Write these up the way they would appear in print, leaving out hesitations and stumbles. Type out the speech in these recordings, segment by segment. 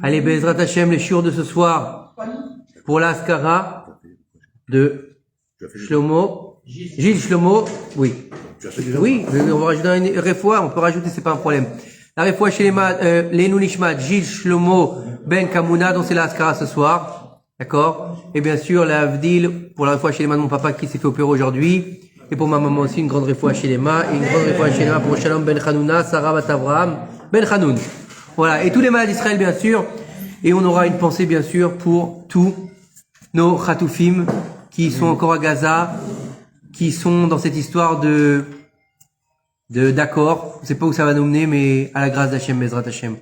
Allez, Bezrat Hashem, les shiur de ce soir pour l'Askara de Shlomo. Gilles Shlomo, oui. Oui, on va rajouter une réfoua, on peut rajouter, c'est pas un problème. La réfoua chez les Nishmat, Gilles Shlomo Ben Kamuna, dont c'est l'Askara ce soir. D'accord? Et bien sûr, la Avdil, pour la réfoua chez les mains de mon papa qui s'est fait opérer aujourd'hui. Et pour ma maman aussi, une grande réfoua chez les mains. Et une grande réfoua chez les mains pour Shalom Ben Hanouna, Sarah Bat Avraham, Ben Hanoun. Voilà. Et tous les malades d'Israël, bien sûr. Et on aura une pensée, bien sûr, pour tous nos Khatoufim qui sont encore à Gaza, qui sont dans cette histoire d'accord. Je sais pas où ça va nous mener, mais à la grâce d'Hachem, Bezrat Hachem.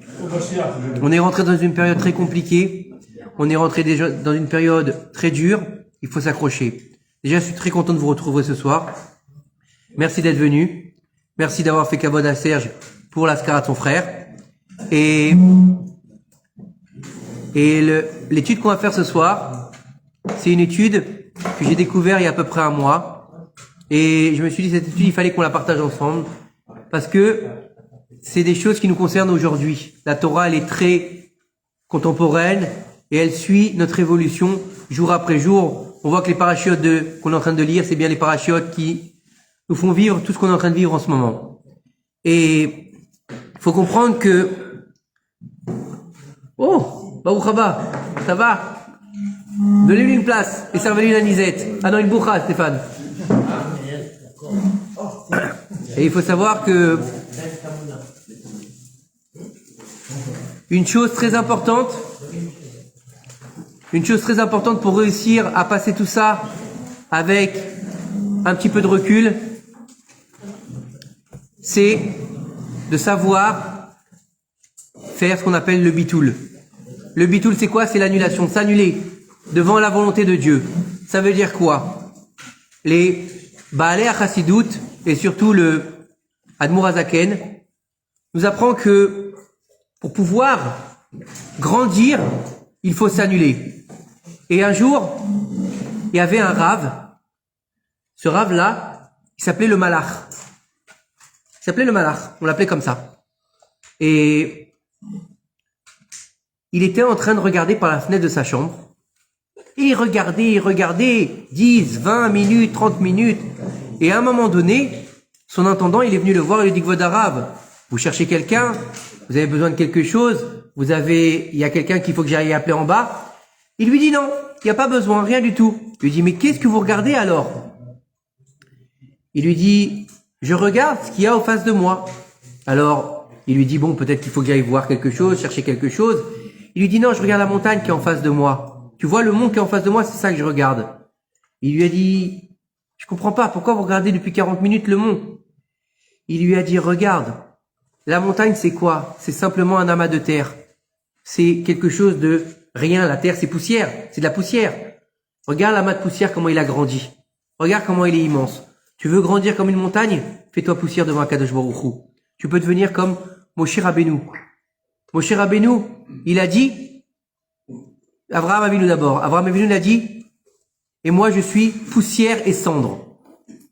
On est rentré dans une période très compliquée. On est rentré déjà dans une période très dure. Il faut s'accrocher. Déjà, je suis très content de vous retrouver ce soir. Merci d'être venu. Merci d'avoir fait kavod à Serge pour l'Askara de son frère. Et l'étude qu'on va faire ce soir, c'est une étude que j'ai découverte il y a à peu près un mois. Et je me suis dit, cette étude, il fallait qu'on la partage ensemble. Parce que c'est des choses qui nous concernent aujourd'hui. La Torah, elle est très contemporaine et elle suit notre évolution jour après jour. On voit que les parachutes qu'on est en train de lire, c'est bien les parachutes qui nous font vivre tout ce qu'on est en train de vivre en ce moment. Et il faut comprendre que... Oh, Baruch Haba, ça va? Donnez-lui une place et servez-lui une anisette. Ah non, une boucha, Stéphane. Et il faut savoir que une chose très importante pour réussir à passer tout ça avec un petit peu de recul, c'est de savoir faire ce qu'on appelle le bitoul. Le bitoul, c'est quoi? C'est l'annulation, s'annuler devant la volonté de Dieu. Ça veut dire quoi? Les Baalei HaChassidut et surtout le Admour HaZaken nous apprend que pour pouvoir grandir, il faut s'annuler. Et un jour, il y avait un rave. Ce rave-là, il s'appelait le Malach. Il s'appelait le Malach, on l'appelait comme ça. Et il était en train de regarder par la fenêtre de sa chambre. Et il regardait 10, 20 minutes, 30 minutes. Et à un moment donné, son intendant, il est venu le voir et lui dit que votre arabe, vous cherchez quelqu'un, vous avez besoin de quelque chose, il y a quelqu'un qu'il faut que j'aille appeler en bas. Il lui dit non, il n'y a pas besoin, rien du tout. Il lui dit, mais qu'est-ce que vous regardez alors? Il lui dit, je regarde ce qu'il y a en face de moi. Alors, il lui dit, bon, peut-être qu'il faut que j'aille voir quelque chose, chercher quelque chose. Il lui dit, non, je regarde la montagne qui est en face de moi. Tu vois le mont qui est en face de moi, c'est ça que je regarde. Il lui a dit, je comprends pas, pourquoi vous regardez depuis 40 minutes le mont? Il lui a dit, regarde, la montagne c'est quoi? C'est simplement un amas de terre. C'est quelque chose de rien, la terre c'est poussière, c'est de la poussière. Regarde l'amas de poussière comment il a grandi. Regarde comment il est immense. Tu veux grandir comme une montagne? Fais-toi poussière devant Akadosh Baruch Hu. Tu peux devenir comme Moshe Rabbeinu. Moshe Rabbeinu, il a dit, Avraham Avinu d'abord. Avraham Avinu il a dit, et moi je suis poussière et cendre.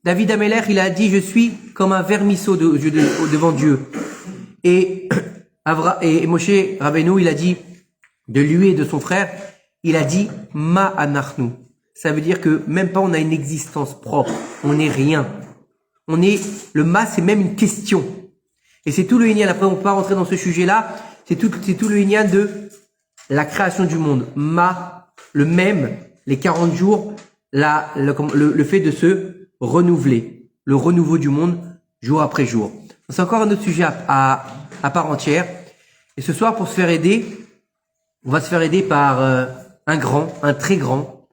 David Amelech, il a dit, je suis comme un vermisseau devant Dieu. Et Moshe Rabbeinu, il a dit, de lui et de son frère, il a dit, ma anachnu. Ça veut dire que même pas on a une existence propre. On n'est rien. Le ma, c'est même une question. Et c'est tout le inyan. Après, on peut pas rentrer dans ce sujet-là. C'est tout le inyan de la création du monde. Le même, les 40 jours, le fait de se renouveler, le renouveau du monde jour après jour. C'est encore un autre sujet à part entière. Et ce soir, pour se faire aider, on va se faire aider par un très grand,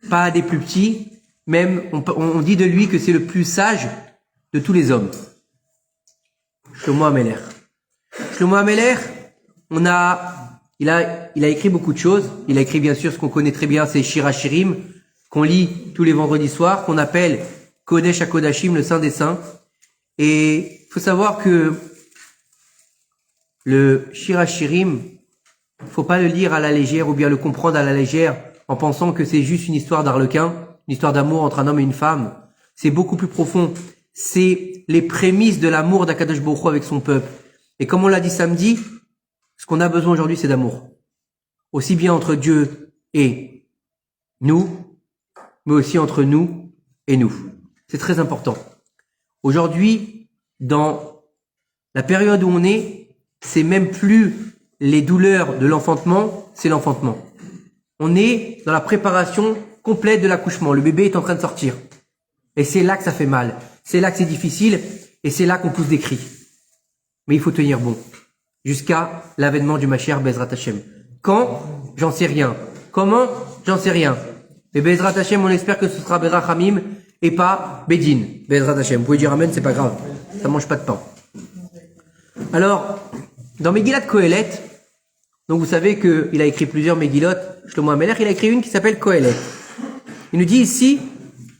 pas des plus petits. Même, on dit de lui que c'est le plus sage de tous les hommes. Shlomo HaMelech. Shlomo HaMelech, il a écrit beaucoup de choses. Il a écrit bien sûr ce qu'on connaît très bien, c'est Shir HaShirim, qu'on lit tous les vendredis soirs, qu'on appelle Kodesh HaKodashim, le Saint des Saints. Et il faut savoir que le Shir HaShirim, faut pas le lire à la légère ou bien le comprendre à la légère en pensant que c'est juste une histoire d'arlequin, une histoire d'amour entre un homme et une femme. C'est beaucoup plus profond. C'est les prémices de l'amour d'Akadosh Baruch Hu avec son peuple. Et comme on l'a dit samedi, Ce qu'on a besoin aujourd'hui, c'est d'amour. Aussi bien entre Dieu et nous, mais aussi entre nous et nous. C'est très important. Aujourd'hui, dans la période où on est, c'est même plus les douleurs de l'enfantement, c'est l'enfantement. On est dans la préparation complète de l'accouchement. Le bébé est en train de sortir. Et c'est là que ça fait mal. C'est là que c'est difficile. Et c'est là qu'on pousse des cris. Mais il faut tenir bon. Jusqu'à l'avènement du Mashiach Bezrat Hashem. Quand? J'en sais rien. Comment? J'en sais rien. Mais Bezrat Hashem, on espère que ce sera Berachamim et pas Bedin. Bezrat Hashem. Vous pouvez dire Amen, c'est pas grave. Ça mange pas de pain. Alors, dans Megillat Kohelet, donc vous savez qu'il a écrit plusieurs Megillot. Shlomo HaMelech, il a écrit une qui s'appelle Kohelet. Il nous dit ici,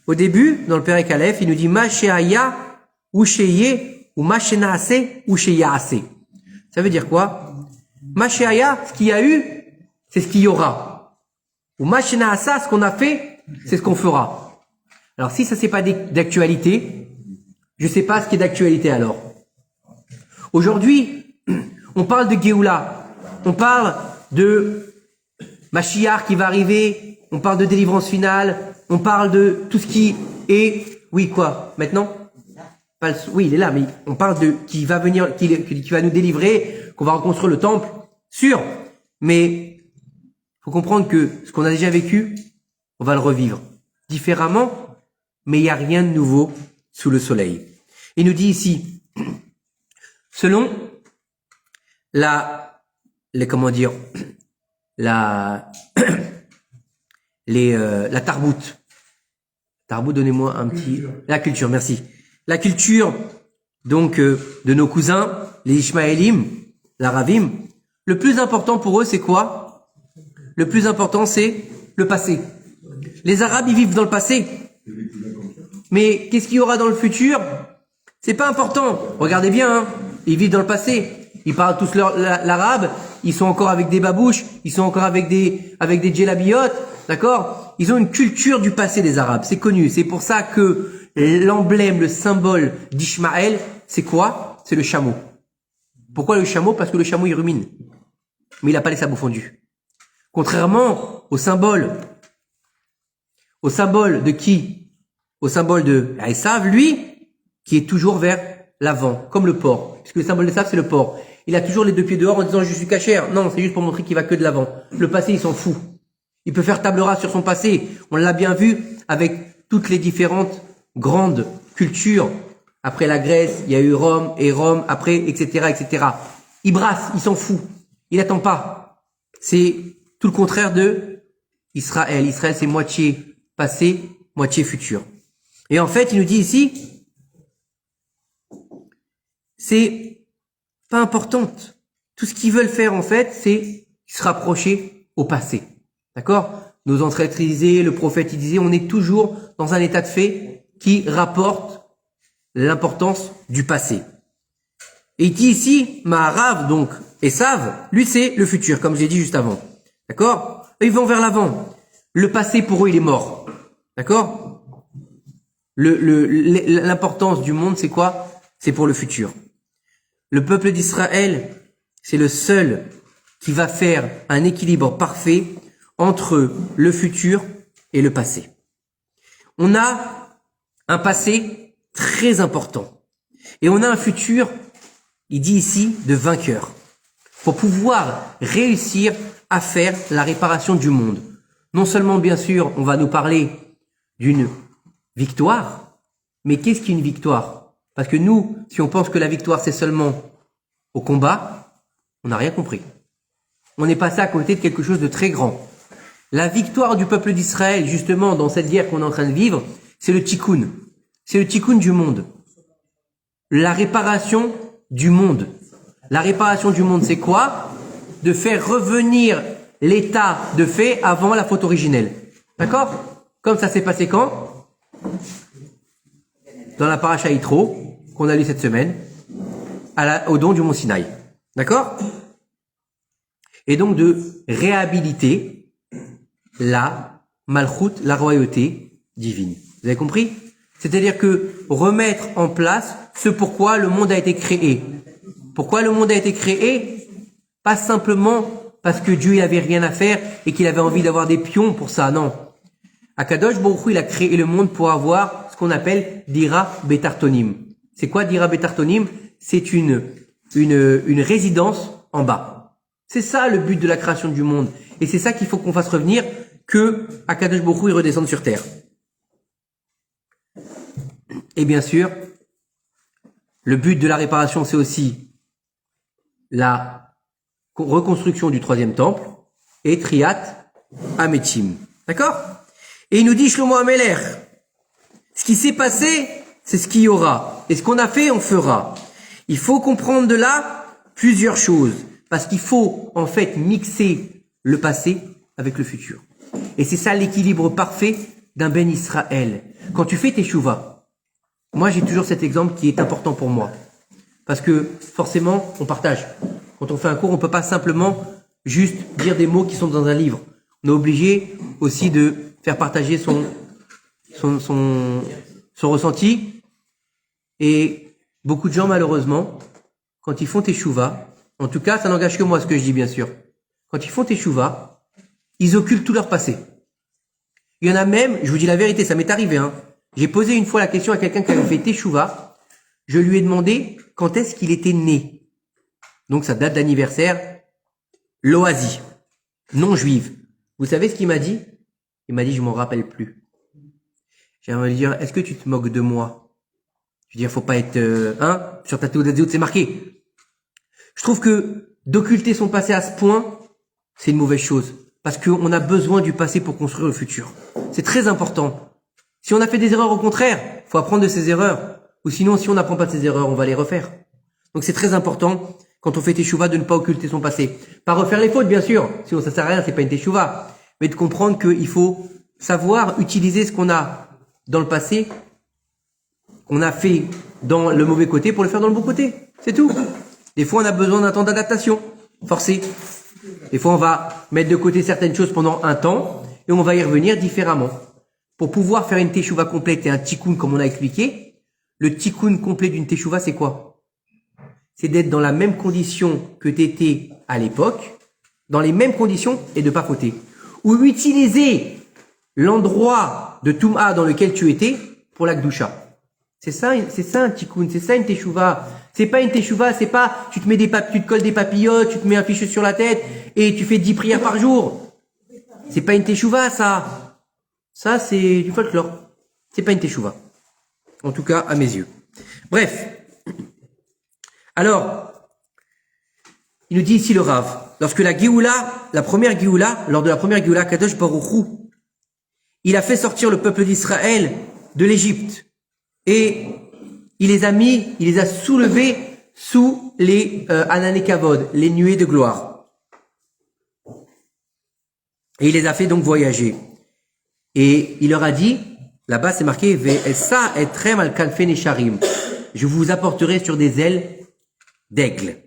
au début, dans le Perek Aleph, il nous dit Ma she'aya ou she'ye ou ma she'naase ou she'yaase. Ça veut dire quoi? Ma she'aya, ce qu'il y a eu, c'est ce qu'il y aura. Ou ma she'naasa, ce qu'on a fait, c'est ce qu'on fera. Alors si ça c'est pas d'actualité, je sais pas ce qui est d'actualité alors. Aujourd'hui, on parle de Géoula, on parle de Mashiach qui va arriver, on parle de délivrance finale, on parle de tout ce qui est... Oui, quoi? Maintenant? Oui, il est là, mais on parle de qui va venir, qui va nous délivrer, qu'on va reconstruire le temple, sûr. Mais faut comprendre que ce qu'on a déjà vécu, on va le revivre différemment, mais il n'y a rien de nouveau sous le soleil. Il nous dit ici, selon la tarbout. Tarbout, donnez-moi un petit... La culture, merci. La culture, donc, de nos cousins, les Ishmaélim, l'Aravim. Le plus important pour eux, c'est quoi? Le plus important, c'est le passé. Les Arabes, ils vivent dans le passé. Mais qu'est-ce qu'il y aura dans le futur? C'est pas important. Regardez bien, hein. Ils vivent dans le passé. Ils parlent tous l'arabe. Ils sont encore avec des babouches. Ils sont encore avec des djellabiotes. D'accord? Ils ont une culture du passé des Arabes. C'est connu. C'est pour ça que l'emblème, le symbole d'Ishmaël, c'est quoi? C'est le chameau. Pourquoi le chameau? Parce que le chameau, il rumine. Mais il n'a pas les sabots fondus. Contrairement au symbole de qui? Au symbole de Esav, lui, qui est toujours vers l'avant, comme le porc. Puisque le symbole d'Esav, c'est le porc. Il a toujours les deux pieds dehors en disant je suis cachère. Non, c'est juste pour montrer qu'il va que de l'avant. Le passé, il s'en fout. Il peut faire table rase sur son passé. On l'a bien vu avec toutes les différentes grandes cultures. Après la Grèce, il y a eu Rome, et Rome, après, etc., etc. Il brasse, il s'en fout. Il attend pas. C'est tout le contraire de Israël. Israël, c'est moitié passé, moitié futur. Et en fait, il nous dit ici, c'est pas importante. Tout ce qu'ils veulent faire, en fait, c'est se rapprocher au passé. D'accord? Nos ancêtres disaient, le prophète il disait, on est toujours dans un état de fait qui rapporte l'importance du passé. Et il dit ici, Maharav, donc, Esav, lui c'est le futur, comme j'ai dit juste avant. D'accord? Ils vont vers l'avant. Le passé, pour eux, il est mort. D'accord? L'importance du monde, c'est quoi? C'est pour le futur. Le peuple d'Israël, c'est le seul qui va faire un équilibre parfait entre le futur et le passé. On a un passé très important. Et on a un futur, il dit ici, de vainqueur. Pour pouvoir réussir à faire la réparation du monde. Non seulement, bien sûr, on va nous parler d'une victoire, mais qu'est-ce qu'une victoire? Parce que nous, si on pense que la victoire, c'est seulement au combat, on n'a rien compris. On est passé à côté de quelque chose de très grand. La victoire du peuple d'Israël, justement, dans cette guerre qu'on est en train de vivre, c'est le tikkun. C'est le tikkun du monde. La réparation du monde. La réparation du monde, c'est quoi? De faire revenir l'état de fait avant la faute originelle. D'accord? Comme ça s'est passé quand? Dans la paracha Yitro, qu'on a lu cette semaine, au don du mont Sinaï. D'accord? Et donc de réhabiliter la malchoute, la royauté divine. Vous avez compris? C'est-à-dire que remettre en place ce pourquoi le monde a été créé. Pourquoi le monde a été créé? Pas simplement parce que Dieu n'avait rien à faire et qu'il avait envie d'avoir des pions pour ça, non. Akadosh Baruch Hu, il a créé le monde pour avoir ce qu'on appelle Dira Betartonim. C'est quoi Dira Betartonim? C'est une résidence en bas. C'est ça le but de la création du monde. Et c'est ça qu'il faut qu'on fasse revenir, que Akadosh Baruch Hu, il redescende sur terre. Et bien sûr, le but de la réparation, c'est aussi la reconstruction du troisième temple et Triat Ametim. D'accord? Et il nous dit Shlomo Ameler, ce qui s'est passé, c'est ce qu'il y aura. Et ce qu'on a fait, on fera. Il faut comprendre de là plusieurs choses. Parce qu'il faut, en fait, mixer le passé avec le futur. Et c'est ça l'équilibre parfait d'un Ben Israël. Quand tu fais tes chouvas, moi j'ai toujours cet exemple qui est important pour moi. Parce que, forcément, on partage. Quand on fait un cours, on peut pas simplement juste dire des mots qui sont dans un livre. On est obligé aussi de faire partager son ressenti. Et beaucoup de gens, malheureusement, quand ils font teshuva, en tout cas, ça n'engage que moi ce que je dis, bien sûr. Quand ils font teshuva, ils occultent tout leur passé. Il y en a même, je vous dis la vérité, ça m'est arrivé, hein. J'ai posé une fois la question à quelqu'un qui avait fait teshuva. Je lui ai demandé quand est-ce qu'il était né. Donc, sa date d'anniversaire, Loazi, non juive. Vous savez ce qu'il m'a dit? Il m'a dit, je m'en rappelle plus. J'ai envie de dire, est-ce que tu te moques de moi? Je veux dire, faut pas être, sur ta théorie c'est marqué. Je trouve que d'occulter son passé à ce point, c'est une mauvaise chose. Parce qu'on a besoin du passé pour construire le futur. C'est très important. Si on a fait des erreurs, au contraire, faut apprendre de ses erreurs. Ou sinon, si on n'apprend pas de ses erreurs, on va les refaire. Donc c'est très important, quand on fait teshuva, de ne pas occulter son passé. Pas refaire les fautes, bien sûr. Sinon, ça sert à rien, c'est pas une teshuva. Mais de comprendre qu'il faut savoir utiliser ce qu'on a dans le passé, qu'on a fait dans le mauvais côté pour le faire dans le bon côté. C'est tout. Des fois, on a besoin d'un temps d'adaptation. Forcé. Des fois, on va mettre de côté certaines choses pendant un temps et on va y revenir différemment. Pour pouvoir faire une teshuva complète et un tikkun comme on a expliqué, le tikkun complet d'une teshuva, c'est quoi? C'est d'être dans la même condition que tu étais à l'époque, dans les mêmes conditions et de pas fauter. Ou utiliser l'endroit de Toum'a dans lequel tu étais pour la Gdusha. C'est ça un tikkun, c'est ça une teshuva. C'est pas une teshuva, c'est pas tu te colles des papillotes, tu te mets un fichu sur la tête et tu fais 10 prières par jour. C'est pas une teshuva, ça. Ça, c'est du folklore. C'est pas une teshuva. En tout cas, à mes yeux. Bref. Alors, il nous dit ici le Rav. Lorsque la Géoula, lors de la première Géoula, Kadosh Baruch Hu, il a fait sortir le peuple d'Israël de l'Égypte. Et il les a soulevés sous les Anané Kavod, les nuées de gloire. Et il les a fait donc voyager. Et il leur a dit, là-bas c'est marqué, Ve'esa etrem al kanfe nesharim. Je vous apporterai sur des ailes d'aigle.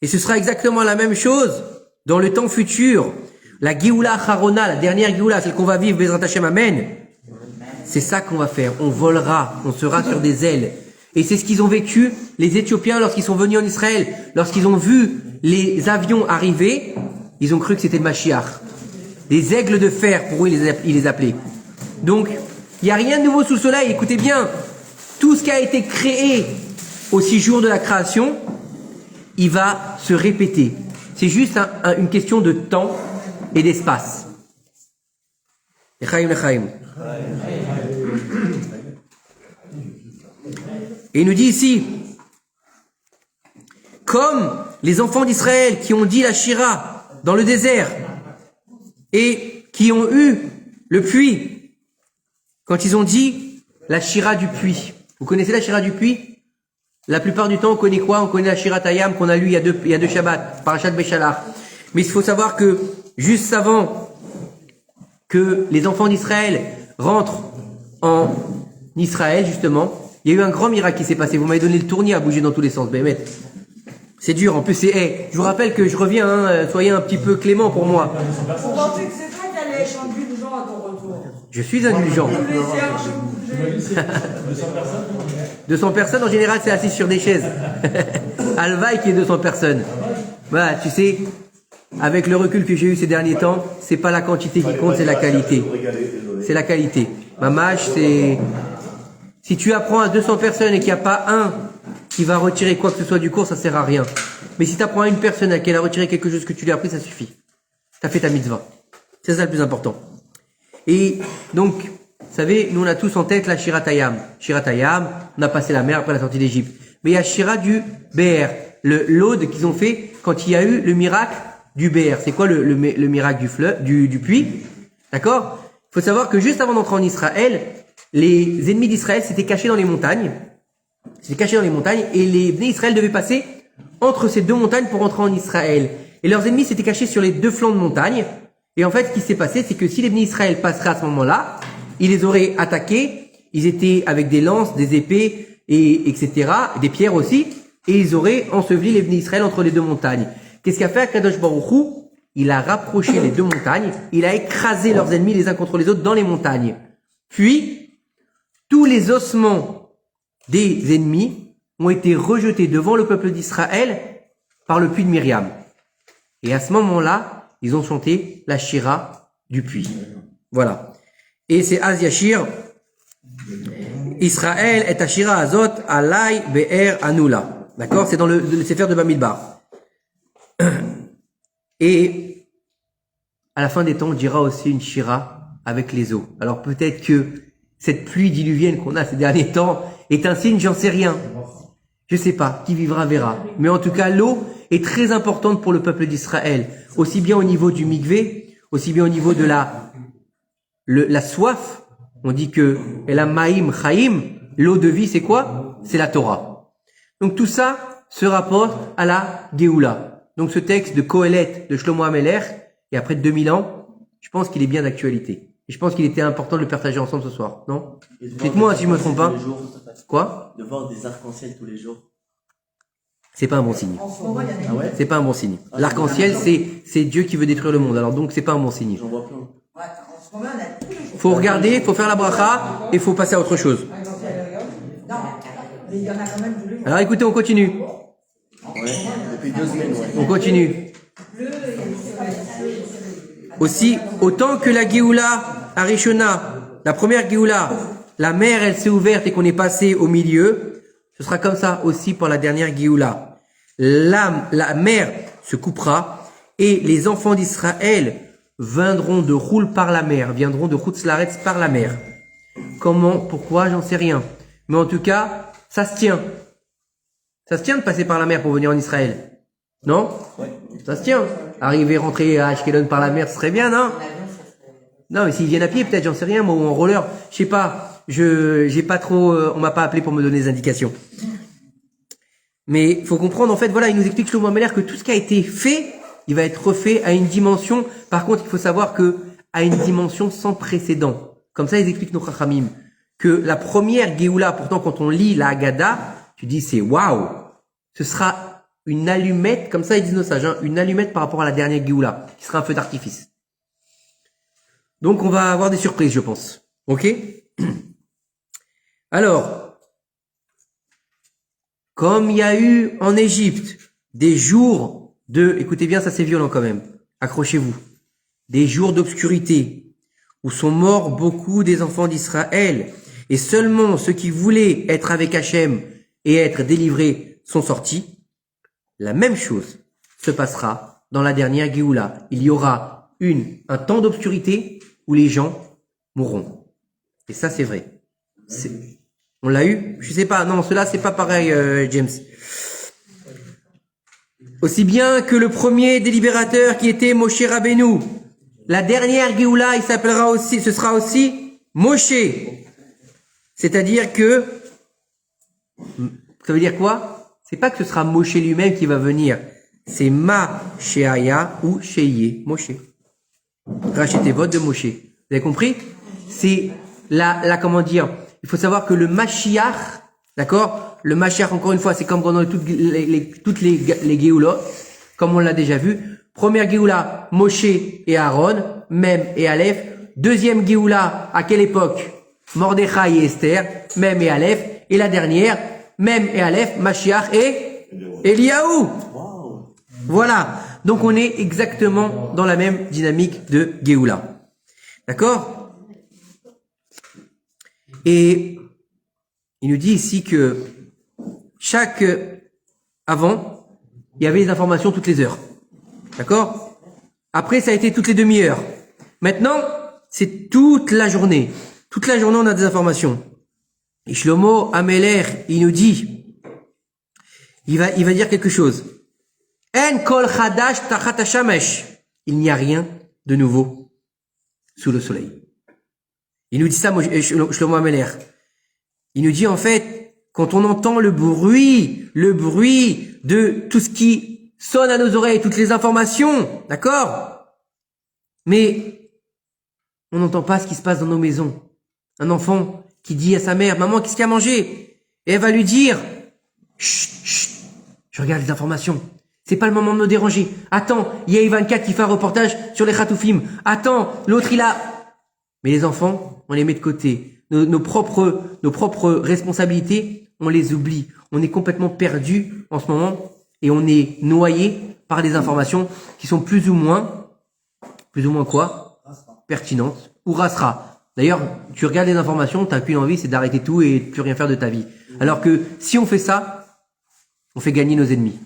Et ce sera exactement la même chose dans le temps futur. La Géoula Harona, la dernière Géoula, celle qu'on va vivre, Bezrat Hashem, Amen. C'est ça qu'on va faire. On volera, on sera sur des ailes. Et c'est ce qu'ils ont vécu, les Éthiopiens, lorsqu'ils sont venus en Israël. Lorsqu'ils ont vu les avions arriver, ils ont cru que c'était le Mashiach. Des aigles de fer, pour eux, ils les appelaient. Donc, il n'y a rien de nouveau sous le soleil. Écoutez bien, tout ce qui a été créé aux 6 jours de la création, il va se répéter. C'est juste une question de temps et d'espace. Lechaim, lechaim. Et il nous dit ici, comme les enfants d'Israël qui ont dit la Shira dans le désert et qui ont eu le puits, quand ils ont dit la Shira du puits. Vous connaissez la Shira du puits? La plupart du temps, on connaît quoi? On connaît la Shira Tayam qu'on a lu il y a deux Shabbats, Parashat Beshalach. Mais il faut savoir que juste avant que les enfants d'Israël rentrent en Israël, justement, il y a eu un grand miracle qui s'est passé. Vous m'avez donné le tournis à bouger dans tous les sens. Bémet. C'est dur. En plus, je vous rappelle que je reviens, soyez un petit peu clément pour moi. Vous pensez que c'est toi qui allais être indulgent à ton retour? Je suis indulgent. 200 personnes, en général, c'est assis sur des chaises. Alvaï qui est 200 personnes. Voilà, tu sais, avec le recul que j'ai eu ces derniers temps, c'est pas la quantité qui compte, c'est la qualité. C'est la qualité. Mamash, c'est... Si tu apprends à 200 personnes et qu'il n'y a pas un qui va retirer quoi que ce soit du cours, ça sert à rien. Mais si tu apprends à une personne à qui elle a retiré quelque chose que tu lui as appris, ça suffit. Tu as fait ta mitzvah. C'est ça le plus important. Et donc, vous savez, nous on a tous en tête la Shiratayam. Shiratayam, on a passé la mer après la sortie d'Égypte. Mais il y a Shira du BR, l'aude qu'ils ont fait quand il y a eu le miracle du BR. C'est quoi le miracle du fleuve, du puits? D'accord? Il faut savoir que juste avant d'entrer en Israël, les ennemis d'Israël s'étaient cachés dans les montagnes. Et les Bnei Israël devaient passer entre ces deux montagnes pour entrer en Israël. Et leurs ennemis s'étaient cachés sur les deux flancs de montagne. Et en fait, ce qui s'est passé, c'est que si les Bnei Israël passeraient à ce moment-là, ils les auraient attaqués. Ils étaient avec des lances, des épées, etc., des pierres aussi. Et ils auraient enseveli les Bnei Israël entre les deux montagnes. Qu'est-ce qu'a fait Akadosh Baruch Hu? Il a rapproché les deux montagnes. Il a écrasé leurs ennemis les uns contre les autres dans les montagnes. Puis, tous les ossements des ennemis ont été rejetés devant le peuple d'Israël par le puits de Myriam. Et à ce moment-là, ils ont chanté la Shira du puits. Voilà. Et c'est Az Yashir, Israël est Ashira Azot, Alay Be'er Anula. D'accord? C'est dans le Sefer de Bamidbar. Et à la fin des temps, on dira aussi une Shira avec les eaux. Alors peut-être que cette pluie diluvienne qu'on a ces derniers temps est un signe, j'en sais rien. Je sais pas, qui vivra verra. Mais en tout cas, l'eau est très importante pour le peuple d'Israël. Aussi bien au niveau du mikvé, aussi bien au niveau de la soif. On dit que la maïm chaim, l'eau de vie, c'est quoi? C'est la Torah. Donc tout ça se rapporte à la Géoula. Donc ce texte de Kohelet, de Shlomo Ameler, il y a près de 2000 ans, je pense qu'il est bien d'actualité. Et je pense qu'il était important de le partager ensemble ce soir, non? Dites-moi si je me trompe pas. Quoi? De voir des arcs-en-ciel tous les jours. C'est pas un bon signe. Ah ouais? C'est pas un bon signe. L'arc-en-ciel, c'est Dieu qui veut détruire le monde. Alors donc c'est pas un bon signe. J'en vois plein. Faut regarder, faut faire la bracha et faut passer à autre chose. Alors écoutez, on continue. Ouais, depuis 2 semaines, ouais. On continue. Aussi, autant que la Géoula Arishona, la première Géoula, la mer elle s'est ouverte et qu'on est passé au milieu, ce sera comme ça aussi pour la dernière Géoula. La mer se coupera et les enfants d'Israël viendront de Roule par la mer, viendront de Chutzlaretz par la mer. Comment, pourquoi, j'en sais rien. Mais en tout cas, ça se tient. Ça se tient de passer par la mer pour venir en Israël. Non? Ouais. Ça se tient. Arriver, rentrer à Ashkelon par la mer, ce serait bien, non? Non, mais s'ils viennent à pied, peut-être, j'en sais rien, moi, ou en roller, je sais pas. J'ai pas trop, on m'a pas appelé pour me donner des indications. Mais faut comprendre, en fait, voilà, il nous explique Shlomo Ameler que tout ce qui a été fait, il va être refait à une dimension. Par contre, il faut savoir que à une dimension sans précédent. Comme ça, ils expliquent nos Chachamim que la première Géoula, pourtant, quand on lit la Haggadah, tu dis c'est waouh. Ce sera une allumette, comme ça ils disent nos sages, hein, une allumette par rapport à la dernière Géoula, qui sera un feu d'artifice. Donc on va avoir des surprises, je pense. Ok? Alors, comme il y a eu en Égypte des jours écoutez bien, ça c'est violent quand même, accrochez-vous, des jours d'obscurité, où sont morts beaucoup des enfants d'Israël, et seulement ceux qui voulaient être avec Hachem et être délivrés sont sortis, la même chose se passera dans la dernière Géoula. Il y aura un temps d'obscurité où les gens mourront. Et ça, c'est vrai. On l'a eu? Je sais pas. Non, cela, c'est pas pareil, James. Aussi bien que le premier délibérateur qui était Moshe Rabbeinu. La dernière Géoula, ce sera aussi Moshe. C'est-à-dire que, ça veut dire quoi? C'est pas que ce sera Moshe lui-même qui va venir. C'est Ma Sheaya ou Sheye, Moshe. Rachetez votre de Moshe. Vous avez compris? C'est comment dire? Il faut savoir que le Mashiach, d'accord? Le Mashiach, encore une fois, c'est comme dans toutes les Géoulots, comme on l'a déjà vu. Première Géoula, Moshe et Aaron, Mem et Aleph. Deuxième Géoula, à quelle époque? Mordechai et Esther, Mem et Aleph. Et la dernière, Mem et Aleph, Mashiach et Eliaou. Wow. Voilà. Donc on est exactement dans la même dynamique de Géoula. D'accord? Et il nous dit ici que avant, il y avait des informations toutes les heures. D'accord? Après, ça a été toutes les demi-heures. Maintenant, c'est toute la journée. Toute la journée, on a des informations. Et Shlomo Ameler, il nous dit, il va dire quelque chose. En kol chadash tachat hashamesh. Il n'y a rien de nouveau sous le soleil. Il nous dit ça, Shlomo Ameler. Il nous dit en fait, quand on entend le bruit de tout ce qui sonne à nos oreilles, toutes les informations, d'accord? Mais on n'entend pas ce qui se passe dans nos maisons. Un enfant qui dit à sa mère, maman, qu'est-ce qu'il y a à manger? Et elle va lui dire, chut, chut, je regarde les informations. C'est pas le moment de me déranger. Attends, il y a Ivanka qui fait un reportage sur les Khatoufim. Attends, l'autre il a... Mais les enfants, on les met de côté. Nos propres responsabilités, on les oublie. On est complètement perdu en ce moment et on est noyé par des informations qui sont plus ou moins quoi? Pertinentes ou rasera. D'ailleurs, tu regardes les informations, t'as qu'une envie, c'est d'arrêter tout et de plus rien faire de ta vie. Alors que si on fait ça, on fait gagner nos ennemis.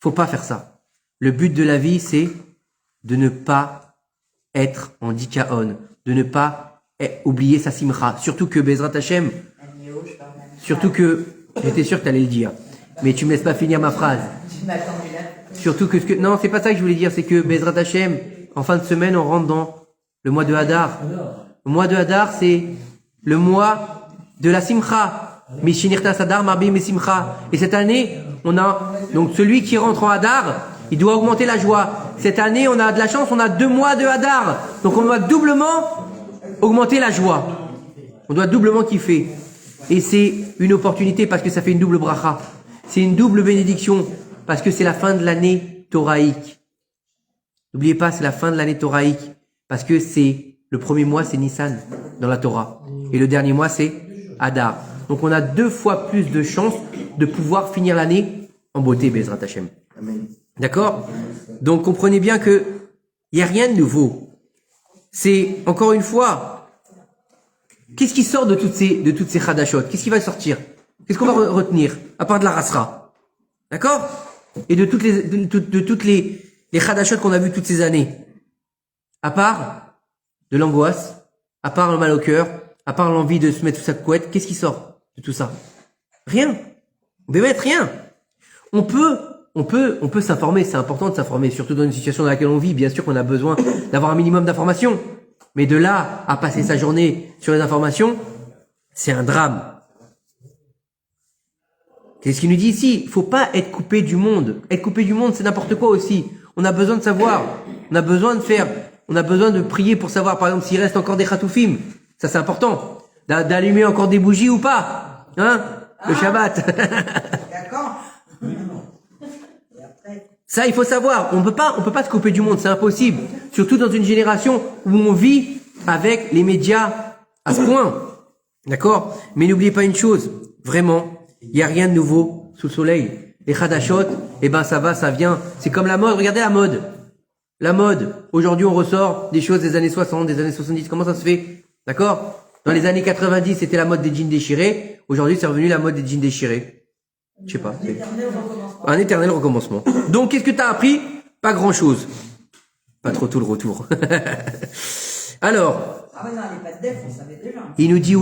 Faut pas faire ça. Le but de la vie, c'est de ne pas être en dikaon, de ne pas oublier sa simcha. Surtout que Bezrat Hashem, j'étais sûr que tu allais le dire, mais tu me laisses pas finir ma phrase. Surtout que non, c'est pas ça que je voulais dire, c'est que Bezrat Hashem, en fin de semaine, on rentre dans le mois de Hadar. Le mois de Hadar, c'est le mois de la simcha. Mishinirta Sadar, Marbi Mesimcha. Et cette année, on a, donc celui qui rentre en Hadar, il doit augmenter la joie. Cette année, on a de la chance, on a 2 mois de Hadar. Donc on doit doublement augmenter la joie. On doit doublement kiffer. Et c'est une opportunité parce que ça fait une double bracha. C'est une double bénédiction parce que c'est la fin de l'année thoraïque. N'oubliez pas, c'est la fin de l'année thoraïque parce que c'est le premier mois, c'est Nissan dans la Torah. Et le dernier mois, c'est Hadar. Donc on a 2 fois plus de chances de pouvoir finir l'année en beauté, Bezrat Hashem. D'accord? Donc comprenez bien que il n'y a rien de nouveau. C'est, encore une fois, qu'est-ce qui sort de toutes ces chadashot? Qu'est-ce qui va sortir? Qu'est-ce qu'on va retenir? À part de la rasra. D'accord? Et de toutes les chadashot qu'on a vues toutes ces années. À part de l'angoisse, à part le mal au cœur, à part l'envie de se mettre sous sa couette, qu'est-ce qui sort de tout ça? Rien. On peut mettre rien. On peut s'informer, c'est important de s'informer, surtout dans une situation dans laquelle on vit. Bien sûr qu'on a besoin d'avoir un minimum d'informations. Mais de là à passer sa journée sur les informations, c'est un drame. Qu'est-ce qu'il nous dit ici? Il faut pas être coupé du monde. Être coupé du monde, c'est n'importe quoi aussi. On a besoin de savoir. On a besoin de prier pour savoir, par exemple, s'il reste encore des khatoufim. Ça, c'est important. D'allumer encore des bougies ou pas. Hein? Le Shabbat. D'accord. Ça, il faut savoir. On peut pas se couper du monde, c'est impossible. Surtout dans une génération où on vit avec les médias à ce point. D'accord? Mais n'oubliez pas une chose. Vraiment, il n'y a rien de nouveau sous le soleil. Les chadashot, ça va, ça vient. C'est comme la mode. Regardez la mode. La mode. Aujourd'hui, on ressort des choses des années 60, des années 70. Comment ça se fait? D'accord? Dans les années 90, c'était la mode des jeans déchirés. Aujourd'hui, c'est revenu la mode des jeans déchirés. Je sais pas. Un éternel recommencement. Donc, qu'est-ce que tu as appris? Pas grand-chose. Pas trop tout le retour. Alors, Ah ouais, non, les pattes d'elfe, on savait déjà. il nous dit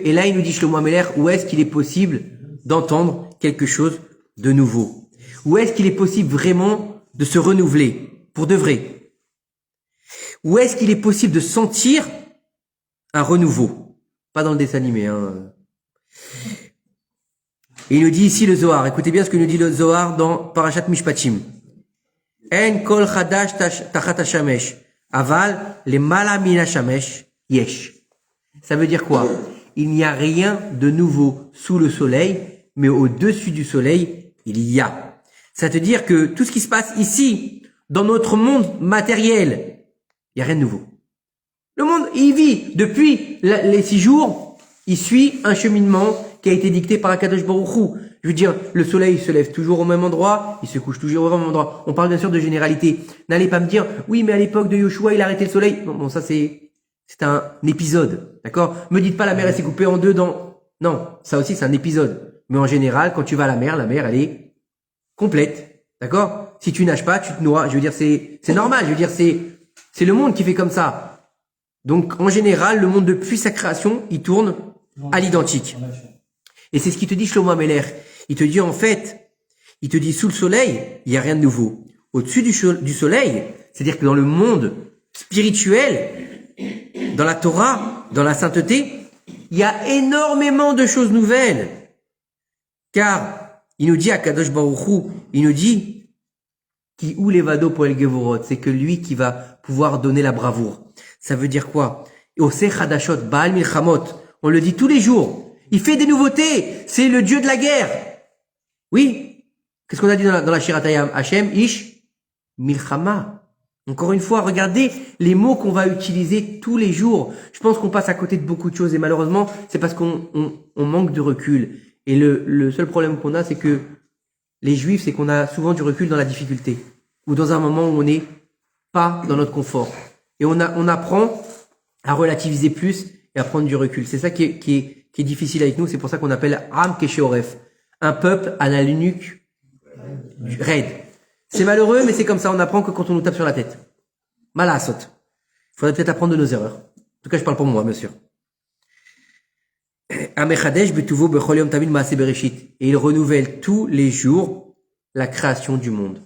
et là il nous dit Shlomo Ameler, où est-ce qu'il est possible d'entendre quelque chose de nouveau? Où est-ce qu'il est possible vraiment de se renouveler pour de vrai? Où est-ce qu'il est possible de sentir un renouveau? Pas dans le dessin animé, hein. Et il nous dit ici le Zohar. Écoutez bien ce que nous dit le Zohar dans Parashat Mishpatim. En kol chadash tachat hashamesh. Aval le mala min hashamesh yesh. Ça veut dire quoi? Il n'y a rien de nouveau sous le soleil, mais au-dessus du soleil, il y a. Ça veut dire que tout ce qui se passe ici, dans notre monde matériel, il n'y a rien de nouveau. Le monde, il vit. Depuis les 6 jours, il suit un cheminement qui a été dicté par Akadosh Baruch Hu. Je veux dire, le soleil se lève toujours au même endroit, il se couche toujours au même endroit. On parle bien sûr de généralité. N'allez pas me dire, oui, mais à l'époque de Yoshua, il a arrêté le soleil. Non, bon, ça c'est un épisode, d'accord? Me dites pas la mer elle s'est coupée en deux dans... Non, ça aussi c'est un épisode. Mais en général, quand tu vas à la mer elle est complète, d'accord? Si tu nages pas, tu te noies. Je veux dire, c'est normal. Je veux dire, c'est le monde qui fait comme ça. Donc, en général, le monde depuis sa création, il tourne à l'identique. Et c'est ce qu'il te dit Shlomo Ameler. Il te dit en fait, il te dit sous le soleil, il y a rien de nouveau. Au-dessus du soleil, c'est-à-dire que dans le monde spirituel, dans la Torah, dans la sainteté, il y a énormément de choses nouvelles. Car il nous dit à Kadosh Baruch Hu, il nous dit qui ou levado poel gevorot, c'est que lui qui va pouvoir donner la bravoure. Ça veut dire quoi? Oseh Hadashot, Baal Milchamot, on le dit tous les jours. Il fait des nouveautés. C'est le Dieu de la guerre. Oui. Qu'est-ce qu'on a dit dans la Shiratayam? Hashem, Ish, Milchama. Encore une fois, regardez les mots qu'on va utiliser tous les jours. Je pense qu'on passe à côté de beaucoup de choses et malheureusement, c'est parce qu'on manque de recul. Et le seul problème qu'on a, c'est que les Juifs, c'est qu'on a souvent du recul dans la difficulté ou dans un moment où on n'est pas dans notre confort. Et on apprend à relativiser plus et à prendre du recul. C'est ça qui est difficile avec nous, c'est pour ça qu'on appelle Am Kesheoref, un peuple à la nuque raide. C'est malheureux, mais c'est comme ça, on apprend que quand on nous tape sur la tête. Malasot. Il faudrait peut-être apprendre de nos erreurs. En tout cas, je parle pour moi, bien sûr. Et il renouvelle tous les jours la création du monde.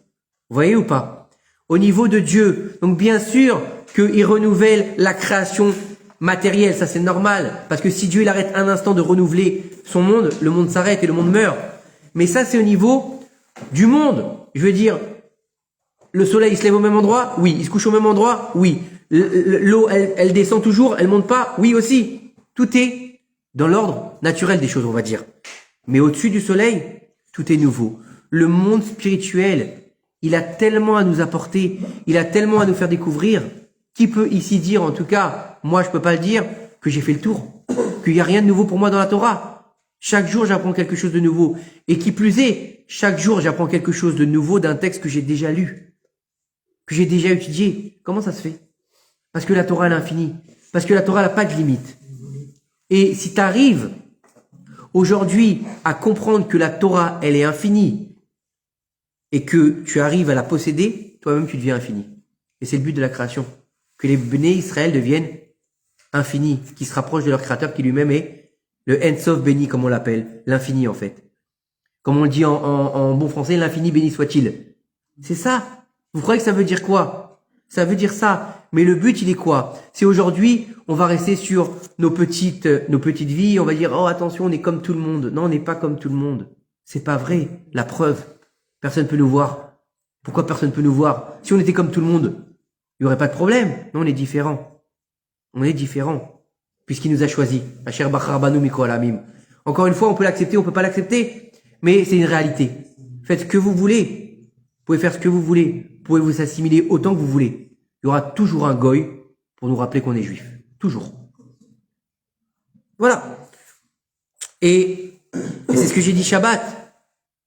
Vous voyez ou pas? Au niveau de Dieu, donc bien sûr qu'il renouvelle la création matériel, ça c'est normal, parce que si Dieu il arrête un instant de renouveler son monde, le monde s'arrête et le monde meurt. Mais ça c'est au niveau du monde. Je veux dire, le soleil il se lève au même endroit, oui. Il se couche au même endroit, oui. L'eau elle descend toujours, elle monte pas, oui aussi. Tout est dans l'ordre naturel des choses, on va dire. Mais au-dessus du soleil, tout est nouveau. Le monde spirituel, il a tellement à nous apporter, il a tellement à nous faire découvrir. Qui peut ici dire, en tout cas, moi je peux pas le dire, que j'ai fait le tour, qu'il y a rien de nouveau pour moi dans la Torah. Chaque jour j'apprends quelque chose de nouveau. Et qui plus est, chaque jour j'apprends quelque chose de nouveau d'un texte que j'ai déjà lu, que j'ai déjà étudié. Comment ça se fait? Parce que la Torah elle est infinie. Parce que la Torah n'a pas de limite. Et si tu arrives aujourd'hui à comprendre que la Torah elle est infinie et que tu arrives à la posséder, toi-même tu deviens infini. Et c'est le but de la création. Que les Bnei Israël deviennent infinis, qui se rapprochent de leur créateur qui lui-même est le Ensof béni, comme on l'appelle, l'infini en fait. Comme on le dit en bon français, l'infini béni soit-il. C'est ça. Vous croyez que ça veut dire quoi? Ça veut dire ça. Mais le but, il est quoi? C'est aujourd'hui, on va rester sur nos petites vies, on va dire, oh attention, on est comme tout le monde. Non, on n'est pas comme tout le monde. C'est pas vrai. La preuve. Personne peut nous voir. Pourquoi personne peut nous voir? Si on était comme tout le monde, il n'y aurait pas de problème. Non, on est différent. On est différent. Puisqu'il nous a choisis. Asher Bachar Banu Mikol Amim. Encore une fois, on peut l'accepter, on peut pas l'accepter. Mais c'est une réalité. Faites ce que vous voulez. Vous pouvez faire ce que vous voulez. Vous pouvez vous assimiler autant que vous voulez. Il y aura toujours un goy pour nous rappeler qu'on est juif. Toujours. Voilà. Et c'est ce que j'ai dit Shabbat.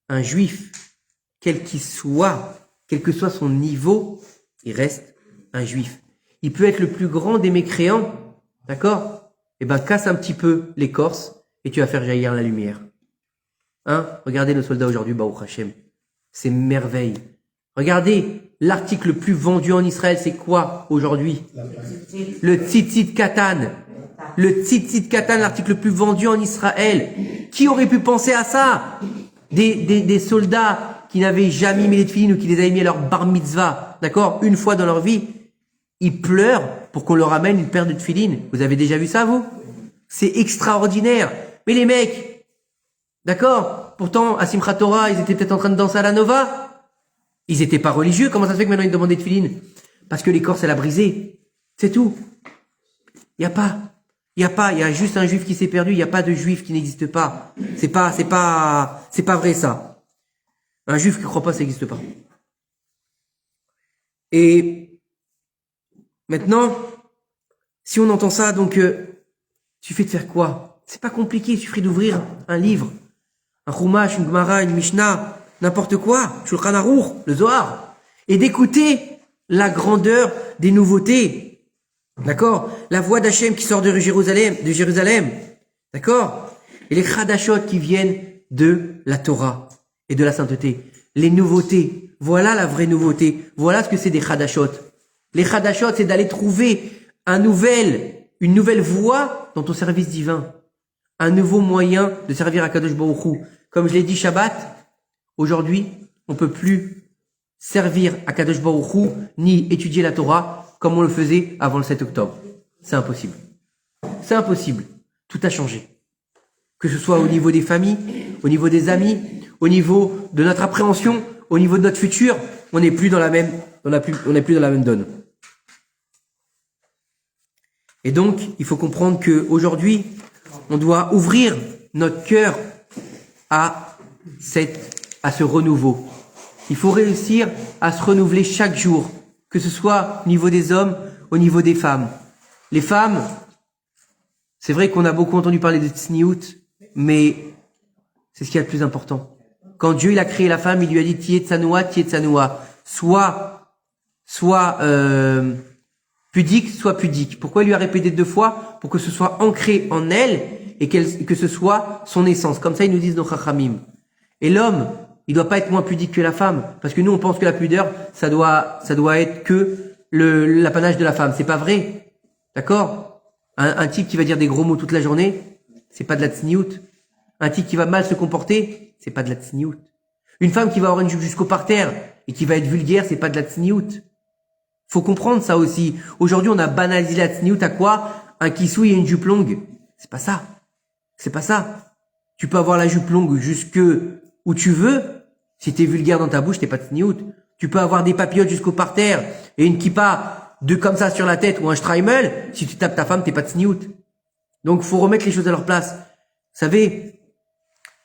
Un juif, quel qu'il soit, quel que soit son niveau, il reste un juif. Il peut être le plus grand des mécréants, d'accord? Eh ben, casse un petit peu l'écorce et tu vas faire jaillir la lumière. Hein? Regardez nos soldats aujourd'hui, Baruch Hashem. C'est merveille. Regardez, l'article le plus vendu en Israël, c'est quoi aujourd'hui? Le Tzitzit Katan. Le Tzitzit Katan, l'article le plus vendu en Israël. Qui aurait pu penser à ça? Des soldats qui n'avaient jamais mis les tefilines ou qui les avaient mis à leur bar mitzvah, d'accord? Une fois dans leur vie. Ils pleurent pour qu'on leur amène une paire de tefilines. Vous avez déjà vu ça, vous? C'est extraordinaire. Mais les mecs, d'accord? Pourtant, à Simchat Torah, ils étaient peut-être en train de danser à la Nova. Ils étaient pas religieux. Comment ça se fait que maintenant ils demandent des tefilines? Parce que l'écorce, elle a brisé. C'est tout. Il y a juste un juif qui s'est perdu. Il y a pas de juif qui n'existe pas. C'est pas vrai, ça. Un juif qui croit pas, ça n'existe pas. Et maintenant, si on entend ça, donc, suffit de faire quoi? C'est pas compliqué. Il suffit d'ouvrir un livre. un Chumash, une Gemara, une Mishnah, n'importe quoi, Shulchan Aruch, le Zohar, et d'écouter la grandeur des nouveautés. D'accord? La voix d'Hachem qui sort de Jérusalem. D'accord? Et les Chadashot qui viennent de la Torah et de la sainteté. Les nouveautés. Voilà la vraie nouveauté. Voilà ce que c'est des Chadashot. Les Chadashot, c'est d'aller trouver une nouvelle voie dans ton service divin. Un nouveau moyen de servir à Kadosh Baruch Hu. Comme je l'ai dit Shabbat, aujourd'hui, on peut plus servir à Kadosh Baruch Hu, ni étudier la Torah comme on le faisait avant le 7 octobre. C'est impossible. C'est impossible. Tout a changé. Que ce soit au niveau des familles, au niveau des amis, au niveau de notre appréhension, au niveau de notre futur, on n'est plus dans la même donne. Et donc, il faut comprendre qu'aujourd'hui, on doit ouvrir notre cœur à ce renouveau. Il faut réussir à se renouveler chaque jour, que ce soit au niveau des hommes, au niveau des femmes. Les femmes, c'est vrai qu'on a beaucoup entendu parler de tsniout, mais c'est ce qui est le plus important. Quand Dieu il a créé la femme, il lui a dit tiye tsanoua, soit pudique, soit pudique. Pourquoi il lui a répété 2 fois? Pour que ce soit ancré en elle et que ce soit son essence. Comme ça, ils nous disent nos chachamim. Et l'homme, il doit pas être moins pudique que la femme, parce que nous on pense que la pudeur, ça doit être que l'apanage de la femme. C'est pas vrai, d'accord? Un type qui va dire des gros mots toute la journée, c'est pas de la tsniout. Un type qui va mal se comporter, c'est pas de la tsniout. Une femme qui va avoir une jupe jusqu'au parterre et qui va être vulgaire, c'est pas de la tsniout. Faut comprendre ça aussi. Aujourd'hui, on a banalisé la tsniout à quoi? Un kissouille et une jupe longue. C'est pas ça. C'est pas ça. Tu peux avoir la jupe longue jusque où tu veux. Si t'es vulgaire dans ta bouche, t'es pas tsniout. Tu peux avoir des papillotes jusqu'au parterre et une kippa comme ça sur la tête ou un streimel. Si tu tapes ta femme, t'es pas tsniout. Donc, faut remettre les choses à leur place. Vous savez,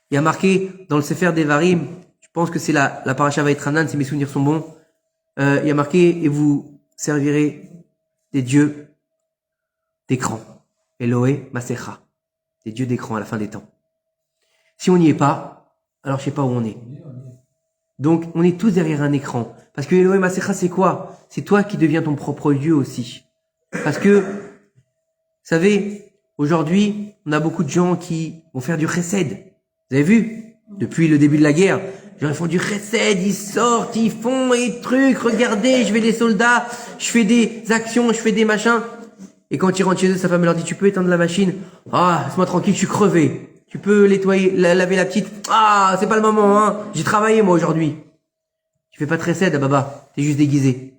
il y a marqué dans le Sefer Devarim, je pense que c'est la paracha Vaïtranan, si mes souvenirs sont bons, il y a marqué, et vous servirez des dieux d'écran. Eloé Masecha. Des dieux d'écran à la fin des temps. Si on n'y est pas, alors je sais pas où on est. Donc, on est tous derrière un écran. Parce que Eloé Masecha, c'est quoi? C'est toi qui deviens ton propre Dieu aussi. Parce que, vous savez, aujourd'hui, on a beaucoup de gens qui vont faire du chesed. Vous avez vu? Depuis le début de la guerre, les gens ils font du chesed, ils sortent, ils font des trucs, regardez, je vais des soldats, je fais des actions, je fais des machins. Et quand ils rentrent chez eux, sa femme leur dit, tu peux éteindre la machine? Ah, laisse-moi tranquille, je suis crevé. Tu peux laver la petite? Ah, c'est pas le moment, hein. J'ai travaillé, moi, aujourd'hui. Tu fais pas de chesed, baba. T'es juste déguisé.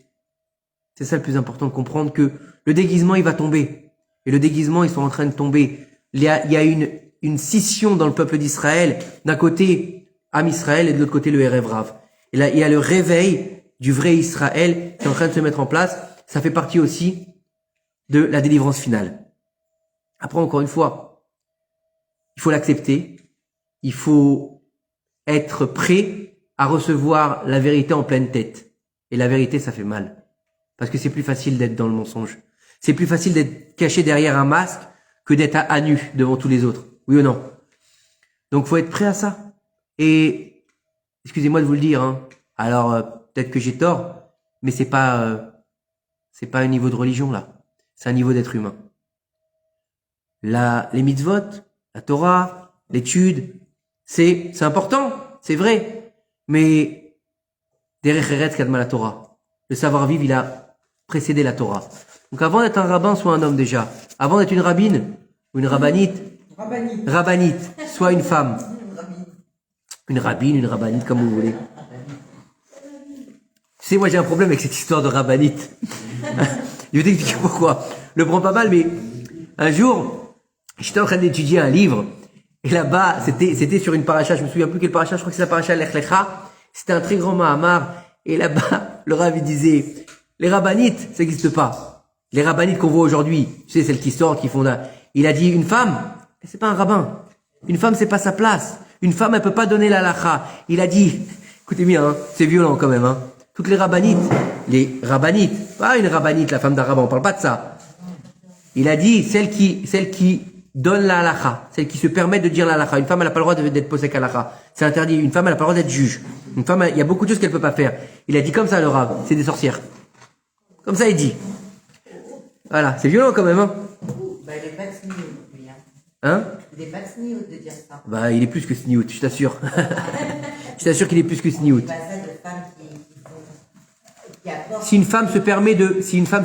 C'est ça le plus important de comprendre, que le déguisement, il va tomber. Et le déguisement, ils sont en train de tomber. Il y a une scission dans le peuple d'Israël. D'un côté, Am Israël, et de l'autre côté, le Erev Rav. Et là, il y a le réveil du vrai Israël qui est en train de se mettre en place. Ça fait partie aussi de la délivrance finale. Après, encore une fois, il faut l'accepter. Il faut être prêt à recevoir la vérité en pleine tête. Et la vérité, ça fait mal. Parce que c'est plus facile d'être dans le mensonge. C'est plus facile d'être caché derrière un masque que d'être à nu devant tous les autres. Oui ou non? Donc, faut être prêt à ça. Et, excusez-moi de vous le dire, hein. Alors, peut-être que j'ai tort, mais c'est pas un niveau de religion, là. C'est un niveau d'être humain. Les mitzvot, la Torah, l'étude, c'est important, c'est vrai. Mais, derech eretz kadma la Torah. Le savoir-vivre, il a précédé la Torah. Donc, avant d'être un rabbin, sois un homme déjà. Avant d'être une rabbine, ou une rabbinite, soit une femme. Une rabbine, une rabbinite, comme vous voulez. Tu sais, moi j'ai un problème avec cette histoire de rabbinite. Je vais t'expliquer pourquoi. Le prends pas mal, mais un jour, j'étais en train d'étudier un livre, et là-bas, c'était sur une paracha, je me souviens plus quelle paracha, je crois que c'est la paracha Lech Lecha. C'était un très grand Mahamar, et là-bas, le Rav, il disait, les rabbinites, ça n'existe pas. Les rabbinites qu'on voit aujourd'hui, tu sais, celles qui sortent, qui font il a dit, une femme, c'est pas un rabbin. Une femme, c'est pas sa place. Une femme, elle peut pas donner la halakha. Il a dit, écoutez bien, hein, c'est violent quand même, hein. Toutes les rabbinites, pas une rabbinite, la femme d'un rabbin, on parle pas de ça. Il a dit, celle qui donne la halakha, celle qui se permet de dire la halakha. Une femme, elle n'a pas le droit d'être posek halakha. C'est interdit. Une femme, elle n'a pas le droit d'être juge. Une femme, il y a beaucoup de choses qu'elle peut pas faire. Il a dit comme ça, le Rav. C'est des sorcières. Comme ça, il dit. Voilà. C'est violent quand même, hein. Bah, il est pas sniout, lui, hein. Hein? Il est pas sniout de dire ça. Bah, il est plus que sniout, je t'assure. Je t'assure qu'il est plus que sniout. C'est pas ça de femmes qui apportent. Si une femme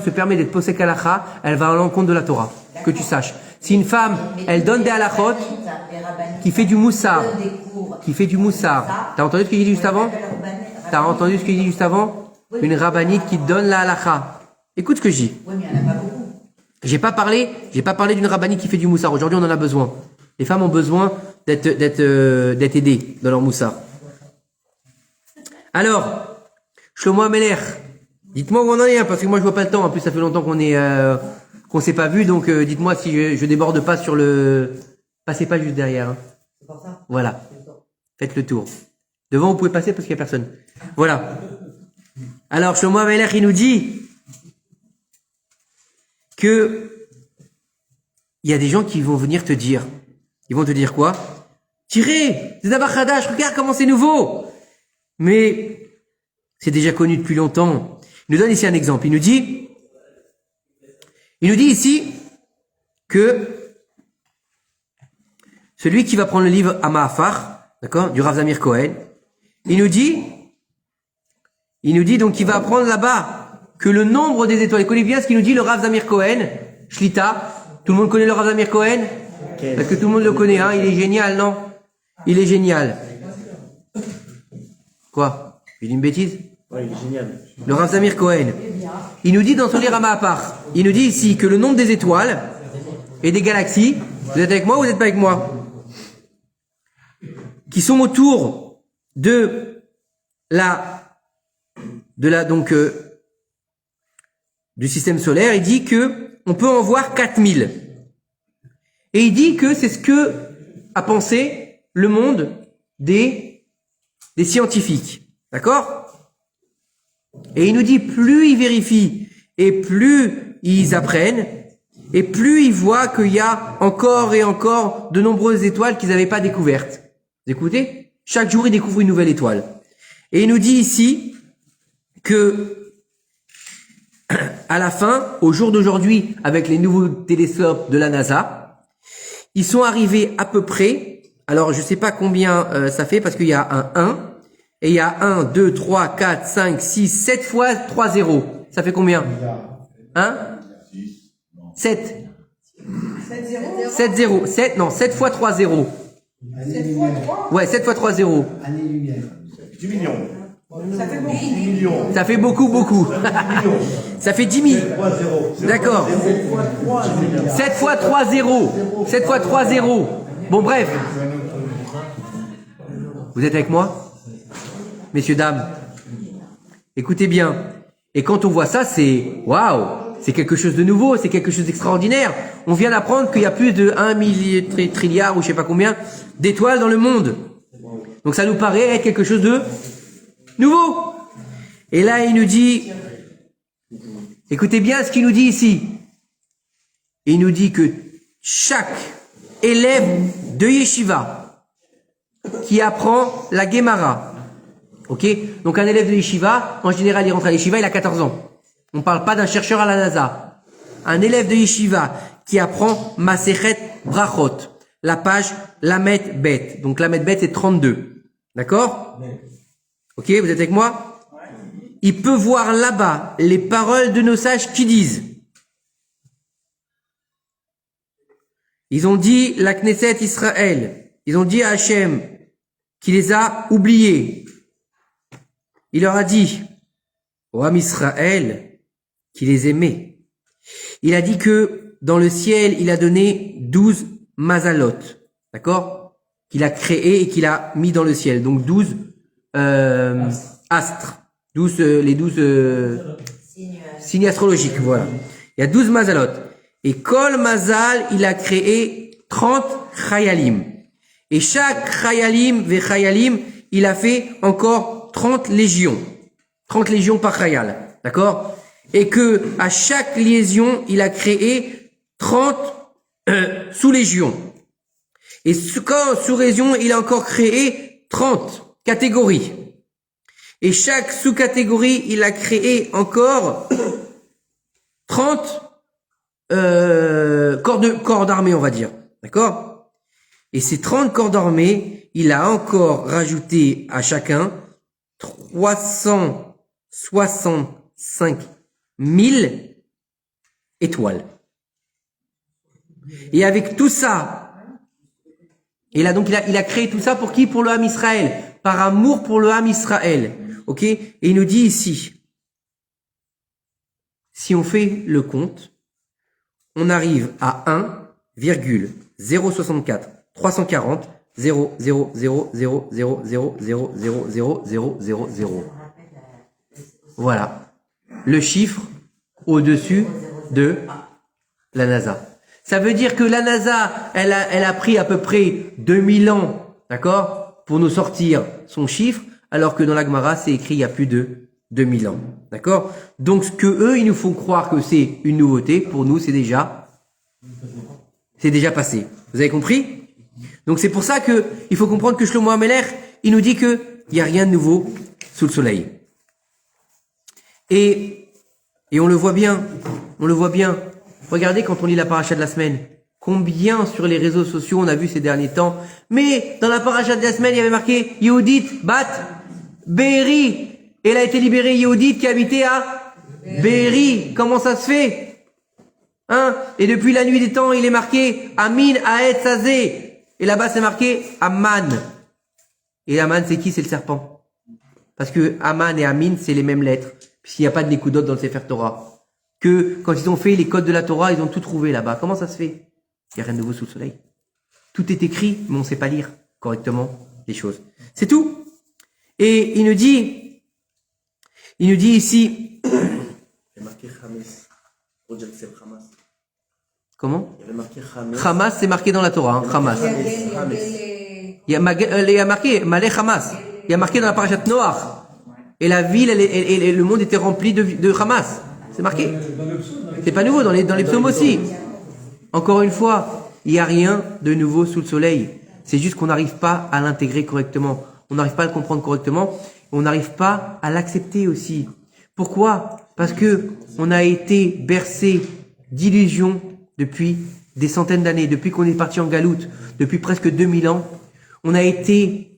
se permet d'être posek halakha, elle va à l'encontre de la Torah. Que tu saches. Si une femme, elle donne des halakhot, qui fait du moussard, T'as entendu ce qu'il dit juste avant? T'as entendu ce qu'il dit juste avant? Une rabbinite qui donne la halakha. Écoute ce que je dis. Oui, mais il n'y en a pas beaucoup. J'ai pas parlé d'une rabbinite qui fait du moussard. Aujourd'hui, on en a besoin. Les femmes ont besoin d'être aidées dans leur moussard. Alors, Shlomo Ameler, dites-moi où on en est, hein, parce que moi je vois pas le temps. En plus, ça fait longtemps qu'on s'est pas vu, donc dites-moi si je déborde pas sur le. Passez pas juste derrière. Hein. C'est pour ça. Voilà. Faites le tour. Devant, vous pouvez passer parce qu'il y a personne. Voilà. Alors, Shlomo Ameler, il nous dit que il y a des gens qui vont venir te dire. Ils vont te dire quoi? Tirez, c'est d'abord Khadash, regarde comment c'est nouveau. Mais c'est déjà connu depuis longtemps. Il nous donne ici un exemple. Il nous dit ici que celui qui va prendre le livre Amahafar, d'accord, du Rav Zamir Cohen, il nous dit donc qu'il va apprendre là-bas que le nombre des étoiles. Écoutez bien ce qu'il nous dit le Rav Zamir Cohen, Shlita. Tout le monde connaît le Rav Zamir Cohen? Parce que tout le monde le connaît, hein. Il est génial, non? Il est génial. Quoi? J'ai dit une bêtise? Ouais, il est génial. Le Rav Zamir Cohen. Il nous dit dans son livre Amahapar, il nous dit ici que le nombre des étoiles et des galaxies, vous êtes avec moi ou vous n'êtes pas avec moi? Qui sont autour du système solaire, il dit que on peut en voir 4000. Et il dit que c'est ce que a pensé le monde des scientifiques. D'accord? Et il nous dit, plus ils vérifient et plus ils apprennent, et plus ils voient qu'il y a encore et encore de nombreuses étoiles qu'ils n'avaient pas découvertes. Vous écoutez? Chaque jour, ils découvrent une nouvelle étoile. Et il nous dit ici que à la fin, au jour d'aujourd'hui, avec les nouveaux télescopes de la NASA, ils sont arrivés à peu près, alors je sais pas combien ça fait parce qu'il y a un 1, et il y a 1, 2, 3, 4, 5, 6, 7 fois 3 zéros. Ça fait combien? 7. 7 zéros. 7, non, 7 fois 3 zéros. 7 fois 3? Ouais, 7 fois 3 zéros. 10 millions. Ça fait beaucoup. 10 millions. Ça fait beaucoup. Ça fait 10 000. D'accord. 7 fois 3 zéros. 7 fois 3 zéros. Bon, bref. Vous êtes avec moi? Messieurs, dames, écoutez bien. Et quand on voit ça, c'est waouh, c'est quelque chose de nouveau, c'est quelque chose d'extraordinaire. On vient d'apprendre qu'il y a plus de 1 trilliard ou je sais pas combien d'étoiles dans le monde. Donc ça nous paraît être quelque chose de nouveau. Et là, il nous dit, écoutez bien ce qu'il nous dit ici. Il nous dit que chaque élève de yeshiva qui apprend la Gemara, ok? Donc un élève de yeshiva, en général, il rentre à yeshiva, il a 14 ans. On parle pas d'un chercheur à la NASA. Un élève de yeshiva qui apprend Masechet Brachot, la page Lamet Bet. Donc Lamet Bet, c'est 32. D'accord? Ok, vous êtes avec moi? Il peut voir là-bas les paroles de nos sages qui disent. Ils ont dit la Knesset Israël. Ils ont dit à Hachem qui les a oubliés. Il leur a dit, au Ham Israël, qu'il les aimait. Il a dit que dans le ciel, il a donné 12 mazalot, d'accord? Qu'il a créé et qu'il a mis dans le ciel. Donc 12 astres, 12 les 12 signes astrologiques, voilà. Il y a 12 mazalot. Et Kol Mazal, il a créé 30 chayalim. Et chaque chayalim ve chayalim, il a fait encore 30 légions. 30 légions par chayal, d'accord? Et que à chaque liaison, il a créé 30 sous légion. Et sous région, il a encore créé 30 catégories. Et chaque sous-catégorie, il a créé encore 30 corps d'armée, on va dire. D'accord? Et ces 30 corps d'armée, il a encore rajouté à chacun 365 000 étoiles. Et avec tout ça, et là donc il a créé tout ça pour qui? Pour le Ham Israël, par amour pour le Ham Israël. Ok? Et il nous dit ici, si on fait le compte, on arrive à 1,064 340 0,00000000000. Voilà le chiffre au-dessus de la NASA. Ça veut dire que la NASA, elle a pris à peu près 2000 ans, d'accord, pour nous sortir son chiffre, alors que dans la Gemara, c'est écrit il y a plus de 2000 ans, d'accord? Donc ce que eux, ils nous font croire que c'est une nouveauté, pour nous, c'est déjà passé. Vous avez compris? Donc c'est pour ça que il faut comprendre que Shlomo HaMelech, il nous dit que il y a rien de nouveau sous le soleil. Et on le voit bien, Regardez quand on lit la paracha de la semaine, combien sur les réseaux sociaux on a vu ces derniers temps. Mais dans la paracha de la semaine, il y avait marqué Yehudit Bat Be'eri. Et elle a été libérée, Yehudit qui habitait à Be'eri. Comment ça se fait? Hein? Et depuis la nuit des temps, il est marqué Amin Haet Sazé. Et là-bas, c'est marqué Aman. Et Aman, c'est qui? C'est le serpent. Parce que Aman et Amin, c'est les mêmes lettres. Puisqu'il n'y a pas de Nekudot dans le Sefer Torah. Que quand ils ont fait les codes de la Torah, ils ont tout trouvé là-bas. Comment ça se fait? Il n'y a rien de nouveau sous le soleil. Tout est écrit, mais on ne sait pas lire correctement les choses. C'est tout. Et il nous dit ici... Il y a marqué Hamas. Pour dire que c'est Hamas. Comment? Il y avait marqué Hamas. Hamas, c'est marqué dans la Torah, hein, Hamas. Il y a marqué Malé Hamas. Il y a marqué dans la parashat Noach. Et la ville, et le monde était rempli de Hamas. C'est marqué. C'est pas nouveau, dans les psaumes aussi. Encore une fois, il n'y a rien de nouveau sous le soleil. C'est juste qu'on n'arrive pas à l'intégrer correctement. On n'arrive pas à le comprendre correctement. On n'arrive pas à l'accepter aussi. Pourquoi? Parce que on a été bercé d'illusions depuis des centaines d'années, depuis qu'on est parti en galoute, depuis presque 2000 ans. On a été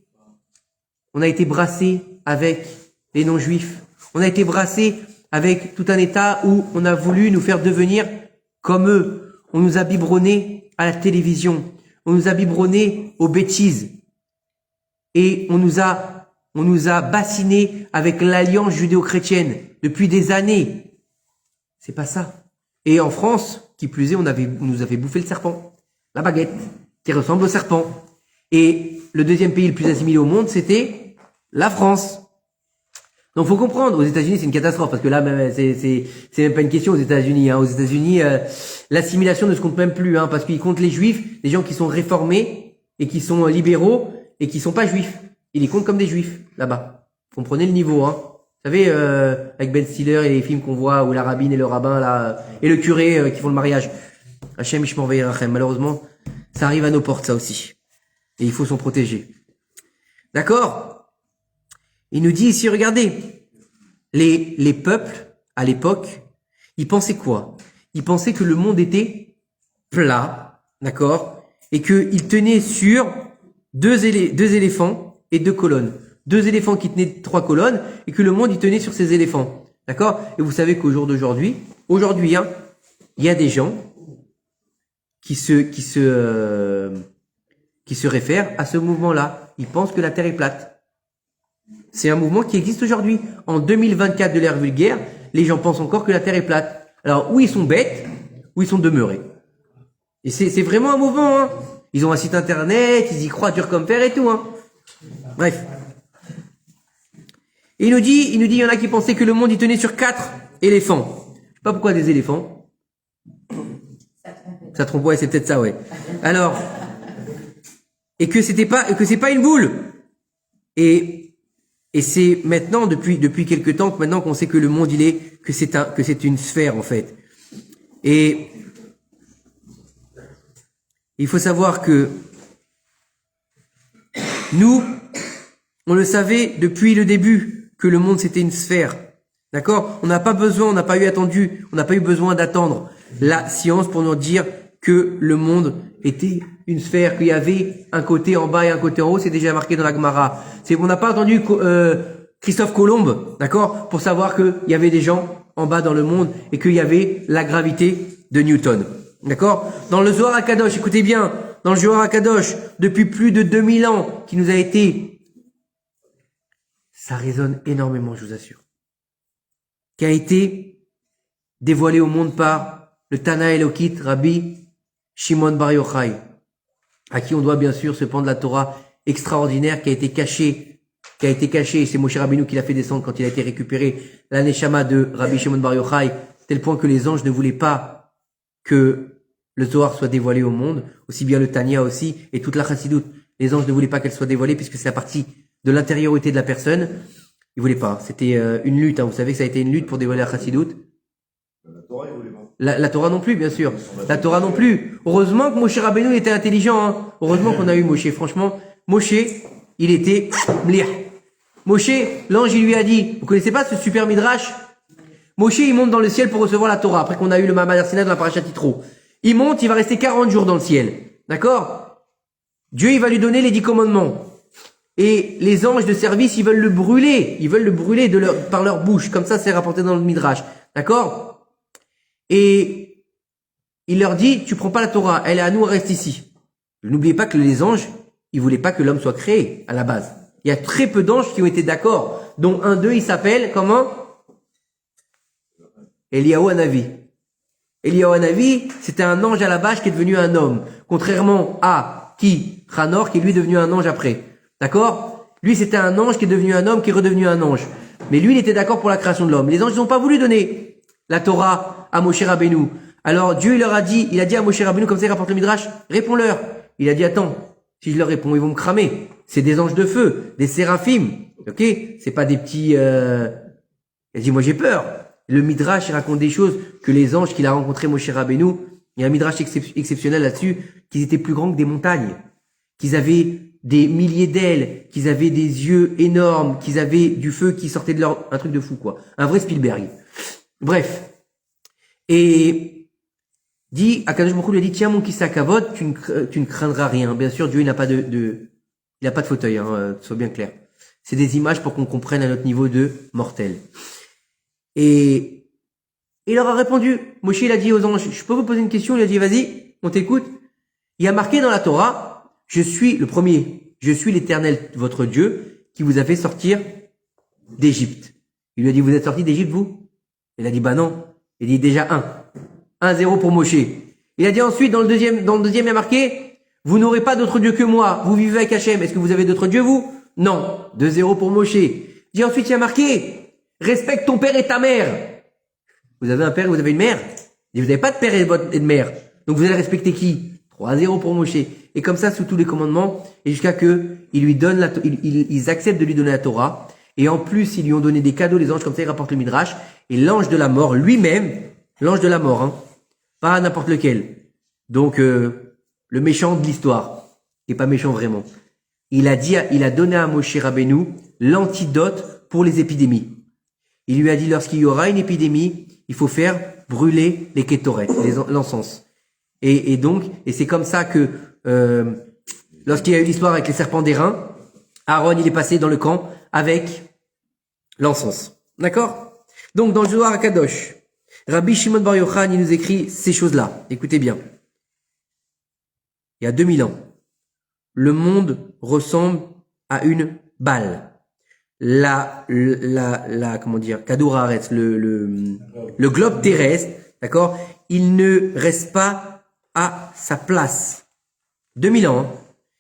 brassé avec les non-juifs. On a été brassé avec tout un état où on a voulu nous faire devenir comme eux. On nous a biberonnés à la télévision. On nous a biberonnés aux bêtises. Et on nous a bassinés avec l'alliance judéo-chrétienne depuis des années. C'est pas ça. Et en France, qui plus est, on nous avait bouffé le serpent. La baguette, qui ressemble au serpent. Et le deuxième pays le plus assimilé au monde, c'était la France. Donc faut comprendre, aux États-Unis c'est une catastrophe parce que là c'est même pas une question aux États-Unis. Aux États-Unis l'assimilation ne se compte même plus parce qu'ils comptent les Juifs, les gens qui sont réformés et qui sont libéraux et qui sont pas Juifs. Ils les comptent comme des Juifs là-bas. Comprenez le niveau. Vous savez avec Ben Stiller et les films qu'on voit où la rabbine et le rabbin là et le curé qui font le mariage. Hachem Ishmor Ve'irachem. Malheureusement ça arrive à nos portes ça aussi et il faut s'en protéger. D'accord? Il nous dit ici, regardez, les peuples, à l'époque, ils pensaient quoi? Ils pensaient que le monde était plat, d'accord? Et qu'ils tenaient sur deux éléphants et 2 colonnes. 2 éléphants qui tenaient 3 colonnes, et que le monde, il tenait sur ces éléphants. D'accord? Et vous savez qu'au jour d'aujourd'hui, il y a des gens qui se réfèrent à ce mouvement-là. Ils pensent que la Terre est plate. C'est un mouvement qui existe aujourd'hui. En 2024 de l'ère vulgaire, les gens pensent encore que la Terre est plate. Alors, ou ils sont bêtes, ou ils sont demeurés. Et c'est vraiment un mouvement. Ils ont un site internet, ils y croient dur comme fer et tout. Bref. Et il nous dit, il y en a qui pensaient que le monde, il tenait sur 4 éléphants. Je sais pas pourquoi des éléphants. Ça trompe, ouais, c'est peut-être ça, ouais. Alors, et que c'est pas une boule. Et c'est maintenant, depuis quelque temps, que maintenant qu'on sait que le monde que c'est une sphère, en fait. Et Il faut savoir que nous, on le savait depuis le début que le monde c'était une sphère. D'accord? On n'a pas eu besoin d'attendre la science pour nous dire que le monde était une sphère, qu'il y avait un côté en bas et un côté en haut, c'est déjà marqué dans la Gemara. On n'a pas attendu Christophe Colomb, d'accord, pour savoir qu'il y avait des gens en bas dans le monde et qu'il y avait la gravité de Newton. D'accord? Dans le Zohar HaKadosh, écoutez bien, dans le Zohar HaKadosh, depuis plus de 2000 ans, qui nous a été, ça résonne énormément, je vous assure, qui a été dévoilé au monde par le Tana Elokit, Rabbi Shimon Bar Yochai, à qui on doit bien sûr ce pan de la Torah extraordinaire qui a été caché, c'est Moshe Rabbeinu qui l'a fait descendre quand il a été récupéré, la Neshama de Rabbi Shimon Bar Yochai, tel point que les anges ne voulaient pas que le Zohar soit dévoilé au monde, aussi bien le Tanya aussi, et toute la Chassidoute. Les anges ne voulaient pas qu'elle soit dévoilée puisque c'est la partie de l'intériorité de la personne. Ils voulaient pas. C'était une lutte. Hein. Vous savez que ça a été une lutte pour dévoiler la Chassidoute. La Torah, ils voulaient pas. La Torah non plus, bien sûr. La Torah non plus. Heureusement que Moshe Rabbeinu était intelligent. Hein. Heureusement qu'on a eu Moshe. Franchement, Moshe, il était mliah. Moshe, l'ange, il lui a dit, vous connaissez pas ce super midrash? Moshe, il monte dans le ciel pour recevoir la Torah, après qu'on a eu le Mahamad Arsina dans la paracha Titro. Il monte, il va rester 40 jours dans le ciel. D'accord? Dieu, il va lui donner les 10 commandements. Et les anges de service, ils veulent le brûler. Ils veulent le brûler par leur bouche. Comme ça, c'est rapporté dans le midrash. D'accord? Et il leur dit, tu prends pas la Torah, elle est à nous, reste ici. N'oubliez pas que les anges, ils voulaient pas que l'homme soit créé, à la base. Il y a très peu d'anges qui ont été d'accord, dont un d'eux, il s'appelle, comment? Eliyahu Hanavi. Eliyahu Hanavi, c'était un ange à la base qui est devenu un homme. Contrairement à Hanor, qui lui est devenu un ange après. D'accord? Lui, c'était un ange qui est devenu un homme, qui est redevenu un ange. Mais lui, il était d'accord pour la création de l'homme. Les anges, ils n'ont pas voulu donner la Torah à Moshe Rabbeinu. Alors, Dieu, il a dit à Moshe Rabbeinu, comme ça, il rapporte le Midrash, réponds-leur. Il a dit, attends, si je leur réponds, ils vont me cramer. C'est des anges de feu, des séraphim. Ok? C'est pas des petits, Il a dit, moi, j'ai peur. Le Midrash, il raconte des choses que les anges qu'il a rencontrés, Moshe Rabbeinu, il y a un Midrash exceptionnel là-dessus, qu'ils étaient plus grands que des montagnes. Qu'ils avaient des milliers d'ailes, qu'ils avaient des yeux énormes, qu'ils avaient du feu qui sortait de leur... Un truc de fou, quoi. Un vrai Spielberg. Bref. Et dit, Akadosh Baruch Hu lui a dit, tiens, mon Kisakavod, tu ne craindras rien. Bien sûr, Dieu, il n'a pas il n'a pas de fauteuil, hein, soit bien clair. C'est des images pour qu'on comprenne à notre niveau de mortel. Et il leur a répondu. Moshe, il a dit aux anges, je peux vous poser une question? Il a dit, vas-y, on t'écoute. Il y a marqué dans la Torah, je suis l'Éternel, votre Dieu, qui vous a fait sortir d'Égypte. Il lui a dit, vous êtes sortis d'Égypte, vous? Il a dit, bah non. Il a dit, déjà 1-0 pour Moshe. Il a dit ensuite, dans le deuxième, il y a marqué, vous n'aurez pas d'autre Dieu que moi. Vous vivez avec Hachem. Est-ce que vous avez d'autres dieux, vous? Non. 2-0 pour Moshe. Dit ensuite, il y a marqué, respecte ton père et ta mère. Vous avez un père et vous avez une mère. Et vous n'avez pas de père et de mère. Donc vous allez respecter qui? 3-0 pour Moshe. Et comme ça, sous tous les commandements, et jusqu'à que ils lui donnent ils acceptent de lui donner la Torah. Et en plus, ils lui ont donné des cadeaux, les anges, comme ça, ils rapportent le Midrash. Et l'ange de la mort, lui-même, l'ange de la mort, hein, pas n'importe lequel. Donc, le méchant de l'histoire, qui est pas méchant vraiment. Il a donné à Moshe Rabbeinu l'antidote pour les épidémies. Il lui a dit, lorsqu'il y aura une épidémie, il faut faire brûler les kétorets, l'encens. Et c'est comme ça que, lorsqu'il y a eu l'histoire avec les serpents d'airain, Aaron, il est passé dans le camp avec l'encens. D'accord? Donc, dans le Zohar HaKadosh, Rabbi Shimon Bar Yochai, il nous écrit ces choses-là. Écoutez bien. Il y a 2000 ans, le monde ressemble à une balle. Comment dire, Kadour Haaretz, le globe terrestre, d'accord? Il ne reste pas à sa place. 2000 ans, hein.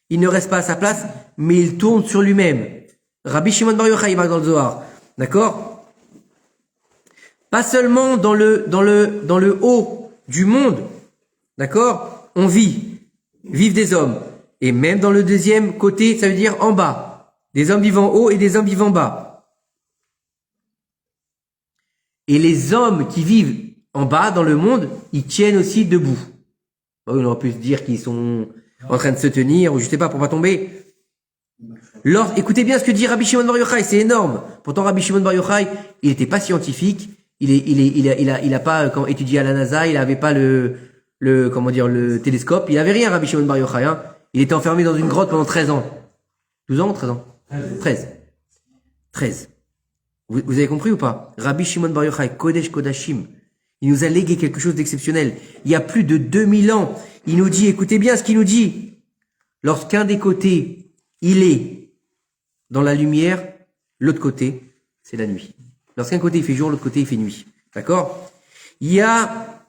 Il ne reste pas à sa place, mais il tourne sur lui-même. Rabbi Shimon Bar Yochai, il marque dans le Zohar. D'accord? Pas seulement dans le haut du monde. D'accord? On vivent des hommes. Et même dans le deuxième côté, ça veut dire en bas. Des hommes vivant haut et des hommes vivant bas. Et les hommes qui vivent en bas dans le monde, ils tiennent aussi debout. On aurait pu se dire qu'ils sont en train de se tenir, ou je sais pas, pour pas tomber. Écoutez bien ce que dit Rabbi Shimon Bar Yochai, c'est énorme. Pourtant, Rabbi Shimon Bar Yochai, il était pas scientifique, il a pas étudié à la NASA, il avait pas le télescope, il avait rien, Rabbi Shimon Bar Yochai, hein. Il était enfermé dans une grotte pendant 13 ans. 12 ans, 13 ans? 13. Vous avez compris ou pas? Rabbi Shimon Bar Yochai, Kodesh Kodashim, il nous a légué quelque chose d'exceptionnel. Il y a plus de 2000 ans, il nous dit, écoutez bien ce qu'il nous dit. Lorsqu'un des côtés, il est dans la lumière, l'autre côté, c'est la nuit. Lorsqu'un côté il fait jour, l'autre côté il fait nuit. D'accord? Il y a,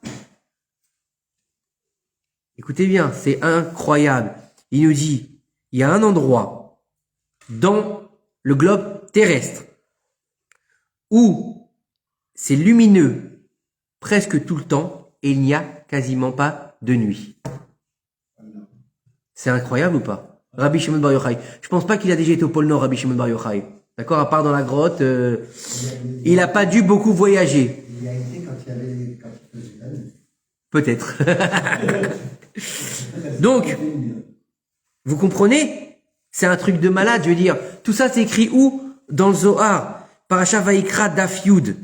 écoutez bien, c'est incroyable. Il nous dit, il y a un endroit dans le globe terrestre où c'est lumineux presque tout le temps et il n'y a quasiment pas de nuit. C'est incroyable ou pas? Rabbi Shimon Bar Yochai. Je pense pas qu'il a déjà été au pôle Nord, Rabbi Shimon Bar Yochai. D'accord? À part dans la grotte, il a pas dû beaucoup voyager. Il y a été quand il faisait la nuit. Peut-être. Donc, vous comprenez? C'est un truc de malade, je veux dire. Tout ça, c'est écrit où? Dans le Zohar. Parashat Vayikra Daf Yud.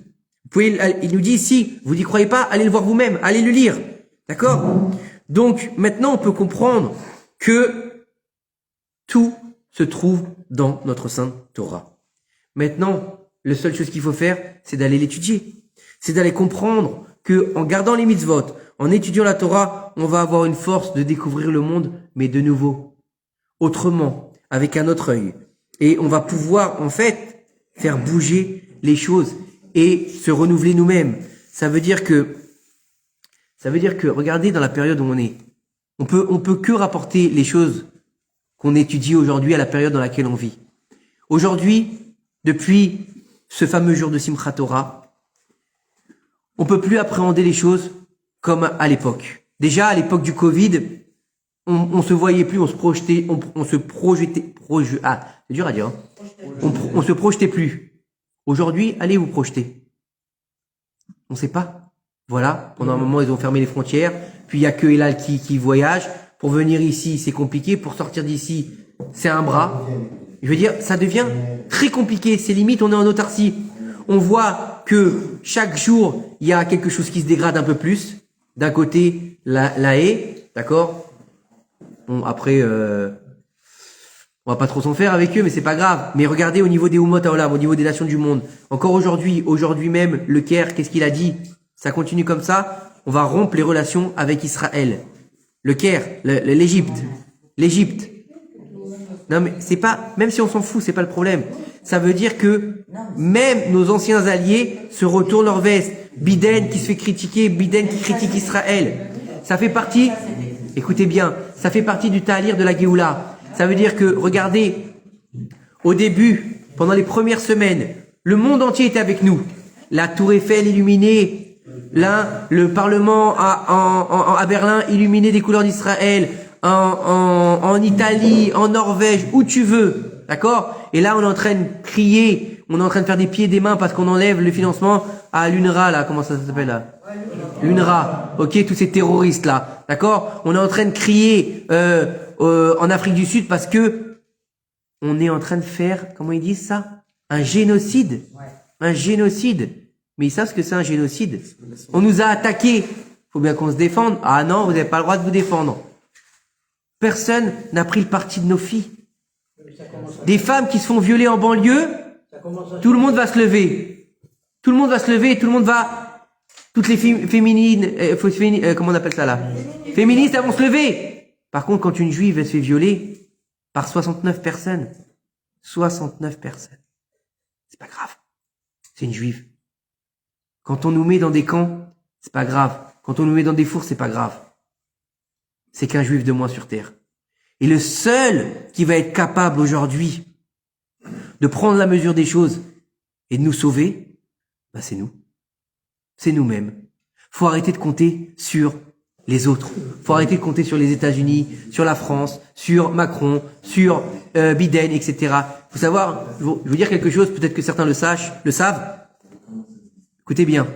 Il nous dit ici, vous n'y croyez pas, allez le voir vous-même, allez le lire. D'accord? Donc, maintenant, on peut comprendre que tout se trouve dans notre Sainte Torah. Maintenant, la seule chose qu'il faut faire, c'est d'aller l'étudier. C'est d'aller comprendre que, en gardant les mitzvot, en étudiant la Torah, on va avoir une force de découvrir le monde, mais de nouveau, autrement, avec un autre œil. Et on va pouvoir, en fait, faire bouger les choses et se renouveler nous-mêmes. Ça veut dire que, regardez dans la période où on est. On peut que rapporter les choses qu'on étudie aujourd'hui à la période dans laquelle on vit. Aujourd'hui, depuis ce fameux jour de Simchat Torah, on peut plus appréhender les choses comme à l'époque. Déjà, à l'époque du Covid, on se voyait plus, on se projetait, c'est dur à dire, hein. On se projetait plus. Aujourd'hui, allez vous projeter. On sait pas. Voilà. Pendant un moment, ils ont fermé les frontières. Puis il y a que Elal qui voyage. Pour venir ici, c'est compliqué. Pour sortir d'ici, c'est un bras. Je veux dire, ça devient très compliqué. C'est limite, on est en autarcie. On voit que chaque jour, il y a quelque chose qui se dégrade un peu plus. D'un côté, la haie, d'accord? Bon, après, on va pas trop s'en faire avec eux, mais c'est pas grave. Mais regardez au niveau des Umot HaOlam, au niveau des nations du monde. Encore aujourd'hui même, le Caire, qu'est-ce qu'il a dit? Ça continue comme ça, on va rompre les relations avec Israël. Le Caire, l'Égypte. Non mais c'est pas, même si on s'en fout, c'est pas le problème. Ça veut dire que même nos anciens alliés se retournent leur veste. Biden qui se fait critiquer, Biden qui critique Israël. Ça fait partie, écoutez bien, ça fait partie du Ta'alir de la Géoula. Ça veut dire que, regardez, au début, pendant les premières semaines, le monde entier était avec nous. La Tour Eiffel illuminée, le Parlement à Berlin illuminé des couleurs d'Israël, en Italie, en Norvège, où tu veux, d'accord? Et là, on est en train de crier, on est en train de faire des pieds et des mains parce qu'on enlève le financement à l'UNRWA, là, comment ça s'appelle là? L'UNRWA, ok, tous ces terroristes là, d'accord? On est en train de crier en Afrique du Sud parce que on est en train de faire, comment ils disent ça? Un génocide. Un génocide. Mais ils savent ce que c'est un génocide. On nous a attaqués. Faut bien qu'on se défende. Ah non, vous n'avez pas le droit de vous défendre. Personne n'a pris le parti de nos filles. Des femmes qui se font violer en banlieue, tout le monde va se lever. Tout le monde va se lever et tout le monde va... Toutes les féminines... comment on appelle ça là? Féministes, elles vont se lever. Par contre, quand une juive, elle se fait violer par 69 personnes, 69 personnes, c'est pas grave. C'est une juive. Quand on nous met dans des camps, c'est pas grave. Quand on nous met dans des fours, c'est pas grave. C'est qu'un juif de moins sur terre. Et le seul qui va être capable aujourd'hui de prendre la mesure des choses et de nous sauver, bah c'est nous. C'est nous-mêmes. Faut arrêter de compter sur les autres. Faut arrêter de compter sur les États-Unis, sur la France, sur Macron, sur Biden, etc. Faut savoir, je veux dire quelque chose, peut-être que certains le savent. Écoutez bien.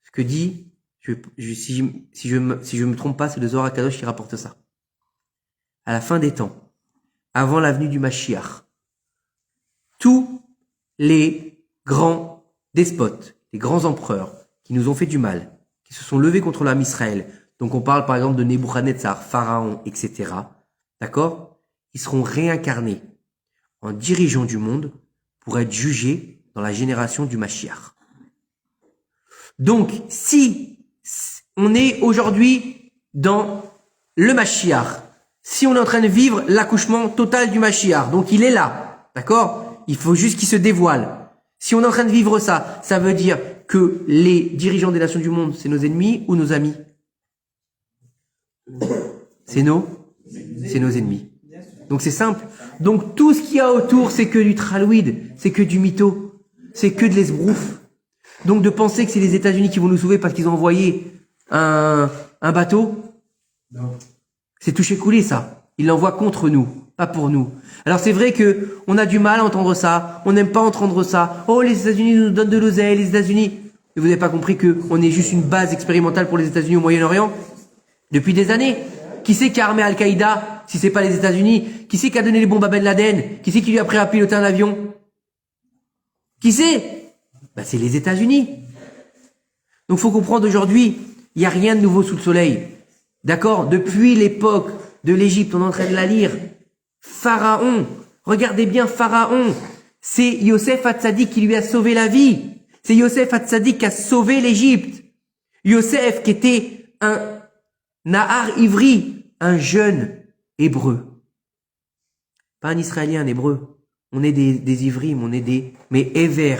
Ce que dit Si je me trompe pas, c'est le Zohar HaKadosh qui rapporte ça. À la fin des temps, avant la venue du Mashiach, tous les grands despotes, les grands empereurs qui nous ont fait du mal, qui se sont levés contre l'âme Israël, donc on parle par exemple de Nebuchadnezzar, Pharaon, etc., d'accord? Ils seront réincarnés en dirigeants du monde pour être jugés dans la génération du Mashiach. Donc, si on est aujourd'hui dans le Mashiach, si on est en train de vivre l'accouchement total du Mashiach, donc il est là, d'accord? Il faut juste qu'il se dévoile. Si on est en train de vivre ça, ça veut dire que les dirigeants des nations du monde, c'est nos ennemis ou nos amis? C'est nos ennemis. Donc c'est simple. Donc tout ce qu'il y a autour, c'est que du tralouide, c'est que du mytho, c'est que de l'esbrouf. Donc de penser que c'est les États-Unis qui vont nous sauver parce qu'ils ont envoyé un bateau, Non. c'est touché coulé ça. Ils l'envoient contre nous, pas pour nous. Alors c'est vrai que on a du mal à entendre ça, on n'aime pas entendre ça. Oh, les États-Unis nous donnent de l'oseille, les États-Unis. Mais vous n'avez pas compris que on est juste une base expérimentale pour les États-Unis au Moyen-Orient depuis des années. Qui c'est qui a armé Al-Qaïda si c'est pas les États-Unis? Qui c'est qui a donné les bombes à Ben Laden? Qui c'est qui lui a appris à piloter un avion? Qui c'est? Ben, c'est les États-Unis. Donc faut comprendre aujourd'hui, il n'y a rien de nouveau sous le soleil. D'accord? Depuis l'époque de l'Égypte, on est en train de la lire. Pharaon, regardez bien Pharaon. C'est Yosef Hatzadik qui lui a sauvé la vie. C'est Yosef Hatzadik qui a sauvé l'Égypte. Yosef qui était un Nahar Ivri, un jeune hébreu. Pas un Israélien, un hébreu. On est des Ivrim, mais Héver.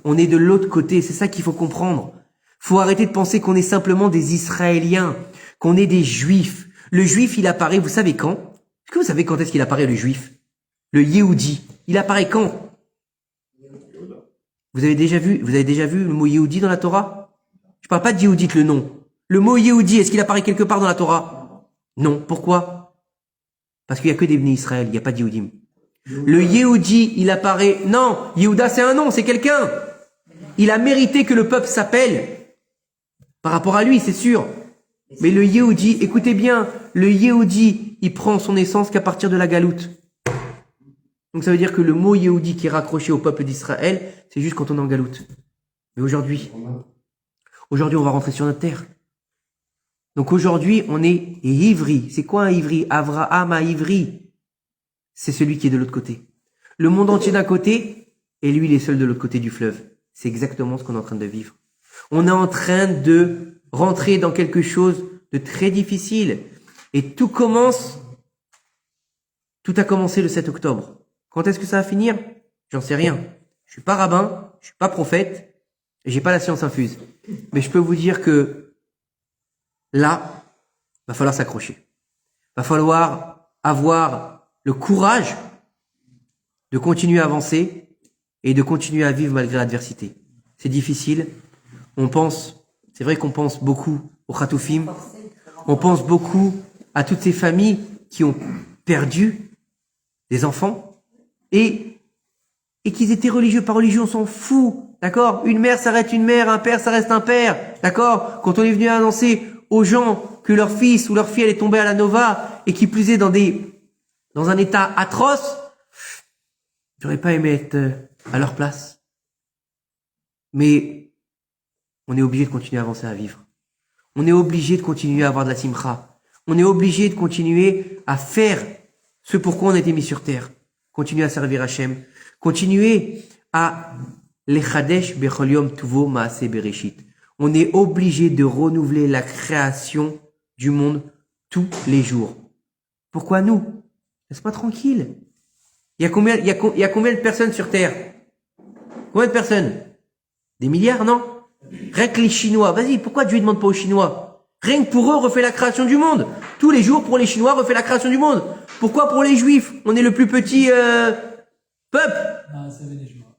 On est de l'autre côté, c'est ça qu'il faut comprendre. Faut arrêter de penser qu'on est simplement des Israéliens, qu'on est des Juifs. Le Juif, il apparaît, vous savez quand? Est-ce que vous savez quand est-ce qu'il apparaît, le Juif? Le Yehudi. Il apparaît quand? Vous avez déjà vu le mot Yehudi dans la Torah? Je parle pas de Yehudit, le nom. Le mot Yehudi, est-ce qu'il apparaît quelque part dans la Torah? Non. Pourquoi? Parce qu'il y a que des Bnei Israël, il n'y a pas de Yehudim. Le Yehudi, il apparaît... Non, Yehuda, c'est un nom, c'est quelqu'un. Il a mérité que le peuple s'appelle par rapport à lui, c'est sûr. Mais le Yehudi, écoutez bien, le Yehudi, il prend son essence qu'à partir de la galoute. Donc ça veut dire que le mot Yehudi qui est raccroché au peuple d'Israël, c'est juste quand on est en galoute. Mais aujourd'hui, on va rentrer sur notre terre. Donc aujourd'hui, on est Ivri. C'est quoi un Ivri? Avraham à Ivri. C'est celui qui est de l'autre côté. Le monde entier d'un côté, et lui, il est seul de l'autre côté du fleuve. C'est exactement ce qu'on est en train de vivre. On est en train de rentrer dans quelque chose de très difficile. Et tout a commencé le 7 octobre. Quand est-ce que ça va finir? J'en sais rien. Je suis pas rabbin, je suis pas prophète, et j'ai pas la science infuse. Mais je peux vous dire que là, va falloir s'accrocher. Va falloir avoir le courage de continuer à avancer et de continuer à vivre malgré l'adversité. C'est difficile. C'est vrai qu'on pense beaucoup aux Khatoufim. On pense beaucoup à toutes ces familles qui ont perdu des enfants et qu'ils étaient religieux, pas religieux, on s'en fout. D'accord? Une mère, ça reste une mère, un père, ça reste un père. D'accord? Quand on est venu annoncer aux gens que leur fils ou leur fille allait tomber à la Nova et qui plus est dans un état atroce, j'aurais pas aimé être à leur place. Mais on est obligé de continuer à avancer à vivre. On est obligé de continuer à avoir de la simcha. On est obligé de continuer à faire ce pourquoi on a été mis sur terre. Continuer à servir Hachem. Continuer à lechadesh bechol yom tuvo maaseh bereshit. On est obligé de renouveler la création du monde tous les jours. Pourquoi nous? Laisse-moi tranquille. Il y a combien de personnes sur Terre? Combien de personnes? Des milliards, non? Rien que les Chinois. Vas-y, pourquoi Dieu ne demande pas aux Chinois? Rien que pour eux, refait la création du monde. Tous les jours, pour les Chinois, refait la création du monde. Pourquoi pour les Juifs? On est le plus petit peuple.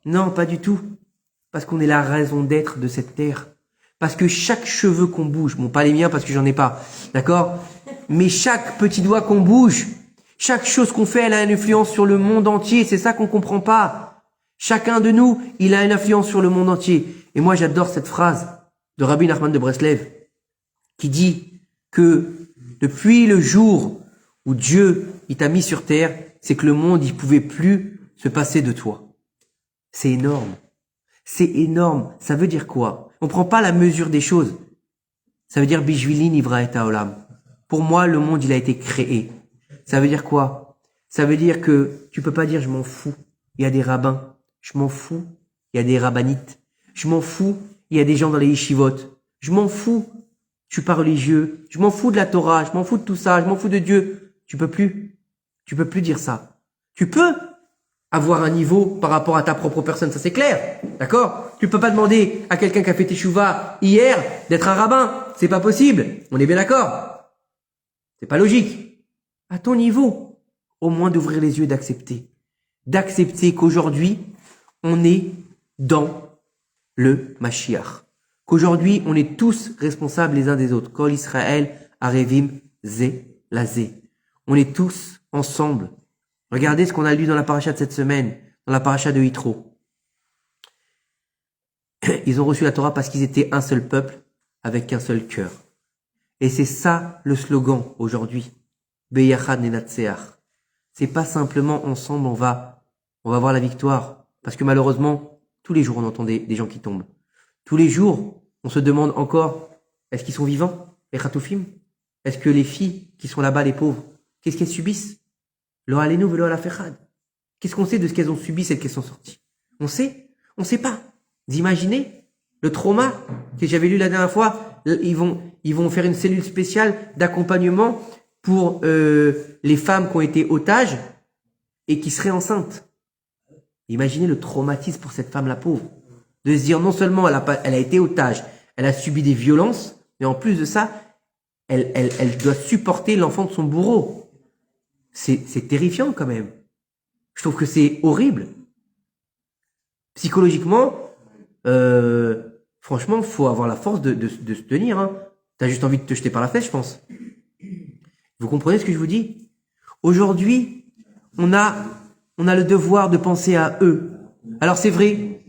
Non, pas du tout. Parce qu'on est la raison d'être de cette terre. Parce que chaque cheveu qu'on bouge, bon pas les miens parce que j'en ai pas, d'accord? Mais chaque petit doigt qu'on bouge, chaque chose qu'on fait, elle a une influence sur le monde entier, c'est ça qu'on comprend pas. Chacun de nous, il a une influence sur le monde entier. Et moi j'adore cette phrase de Rabbi Nachman de Breslev. qui dit que depuis le jour où Dieu il t'a mis sur terre, c'est que le monde il pouvait plus se passer de toi. C'est énorme. C'est énorme. Ça veut dire quoi? On prend pas la mesure des choses. Ça veut dire Bishvili Nivra et Haolam. Pour moi, le monde il a été créé. Ça veut dire quoi? Ça veut dire que tu peux pas dire je m'en fous. Il y a des rabbins. Je m'en fous. Il y a des rabbanites. Je m'en fous. Il y a des gens dans les yeshivot. Je m'en fous. Je suis pas religieux. Je m'en fous de la Torah. Je m'en fous de tout ça. Je m'en fous de Dieu. Tu peux plus. Tu peux plus dire ça. Tu peux avoir un niveau par rapport à ta propre personne. Ça c'est clair. D'accord? Tu peux pas demander à quelqu'un qui a fait teshuva hier d'être un rabbin. C'est pas possible. On est bien d'accord? C'est pas logique. À ton niveau, au moins d'ouvrir les yeux et d'accepter. D'accepter qu'aujourd'hui, on est dans le Mashiach. Qu'aujourd'hui, on est tous responsables les uns des autres. Kol Israël, Arevim, Zé, Lazé. On est tous ensemble. Regardez ce qu'on a lu dans la paracha de cette semaine, dans la paracha de Yitro. Ils ont reçu la Torah parce qu'ils étaient un seul peuple, avec un seul cœur. Et c'est ça le slogan aujourd'hui. Beyachad Nenatseach. C'est pas simplement ensemble on va voir la victoire. Parce que malheureusement, tous les jours on entend des gens qui tombent. Tous les jours, on se demande encore, est-ce qu'ils sont vivants, les Khatoufim? Est-ce que les filles qui sont là-bas, les pauvres, qu'est-ce qu'elles subissent? Lo alenu velo ala fechad. Qu'est-ce qu'on sait de ce qu'elles ont subi, celles qui sont sorties? On sait? On sait pas. Vous imaginez le trauma que j'avais lu la dernière fois? Ils vont faire une cellule spéciale d'accompagnement pour les femmes qui ont été otages et qui seraient enceintes. Imaginez le traumatisme pour cette femme la pauvre. De se dire non seulement elle a été otage, elle a subi des violences, mais en plus de ça, elle doit supporter l'enfant de son bourreau. C'est terrifiant quand même. Je trouve que c'est horrible. Psychologiquement, franchement, faut avoir la force de se tenir. Hein. T'as juste envie de te jeter par la fenêtre, je pense. Vous comprenez ce que je vous dis? Aujourd'hui, on a le devoir de penser à eux. Alors c'est vrai,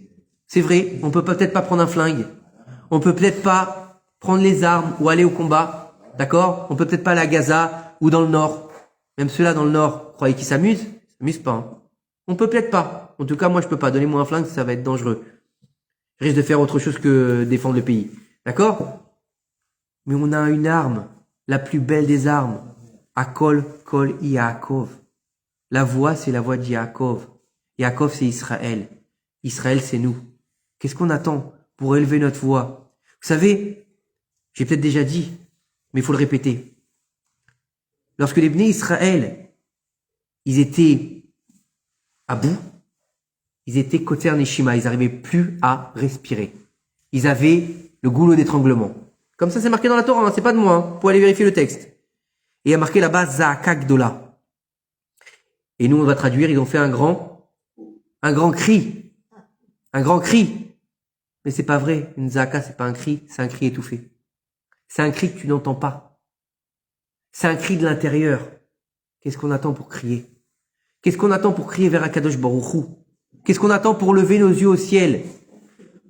on peut peut-être pas prendre un flingue, on peut peut-être pas prendre les armes ou aller au combat, d'accord? On peut peut-être pas aller à Gaza ou dans le Nord. Même ceux-là dans le Nord, croyez qu'ils s'amusent? Ils s'amusent pas. Hein. On peut peut-être pas. En tout cas, moi je peux pas. Donnez-moi un flingue, ça va être dangereux. Je risque de faire autre chose que défendre le pays, d'accord? Mais on a une arme, la plus belle des armes. Akol kol Yaakov. La voix, c'est la voix de Yaakov. Yaakov, c'est Israël. Israël, c'est nous. Qu'est-ce qu'on attend pour élever notre voix? Vous savez, j'ai peut-être déjà dit, mais il faut le répéter. Lorsque les Bnei Israël, ils étaient à bout, ils étaient Koter Neshima, ils n'arrivaient plus à respirer. Ils avaient le goulot d'étranglement. Comme ça, c'est marqué dans la Torah, hein, c'est pas de moi, hein, pour aller vérifier le texte. Et il y a marqué là-bas Zaaka Gdola. Et nous, on va traduire, ils ont fait un grand cri. Un grand cri. Mais c'est pas vrai. Une Zaaka, c'est pas un cri, c'est un cri étouffé. C'est un cri que tu n'entends pas. C'est un cri de l'intérieur. Qu'est-ce qu'on attend pour crier? Qu'est-ce qu'on attend pour crier vers Akadosh Baruch Hu? Qu'est-ce qu'on attend pour lever nos yeux au ciel?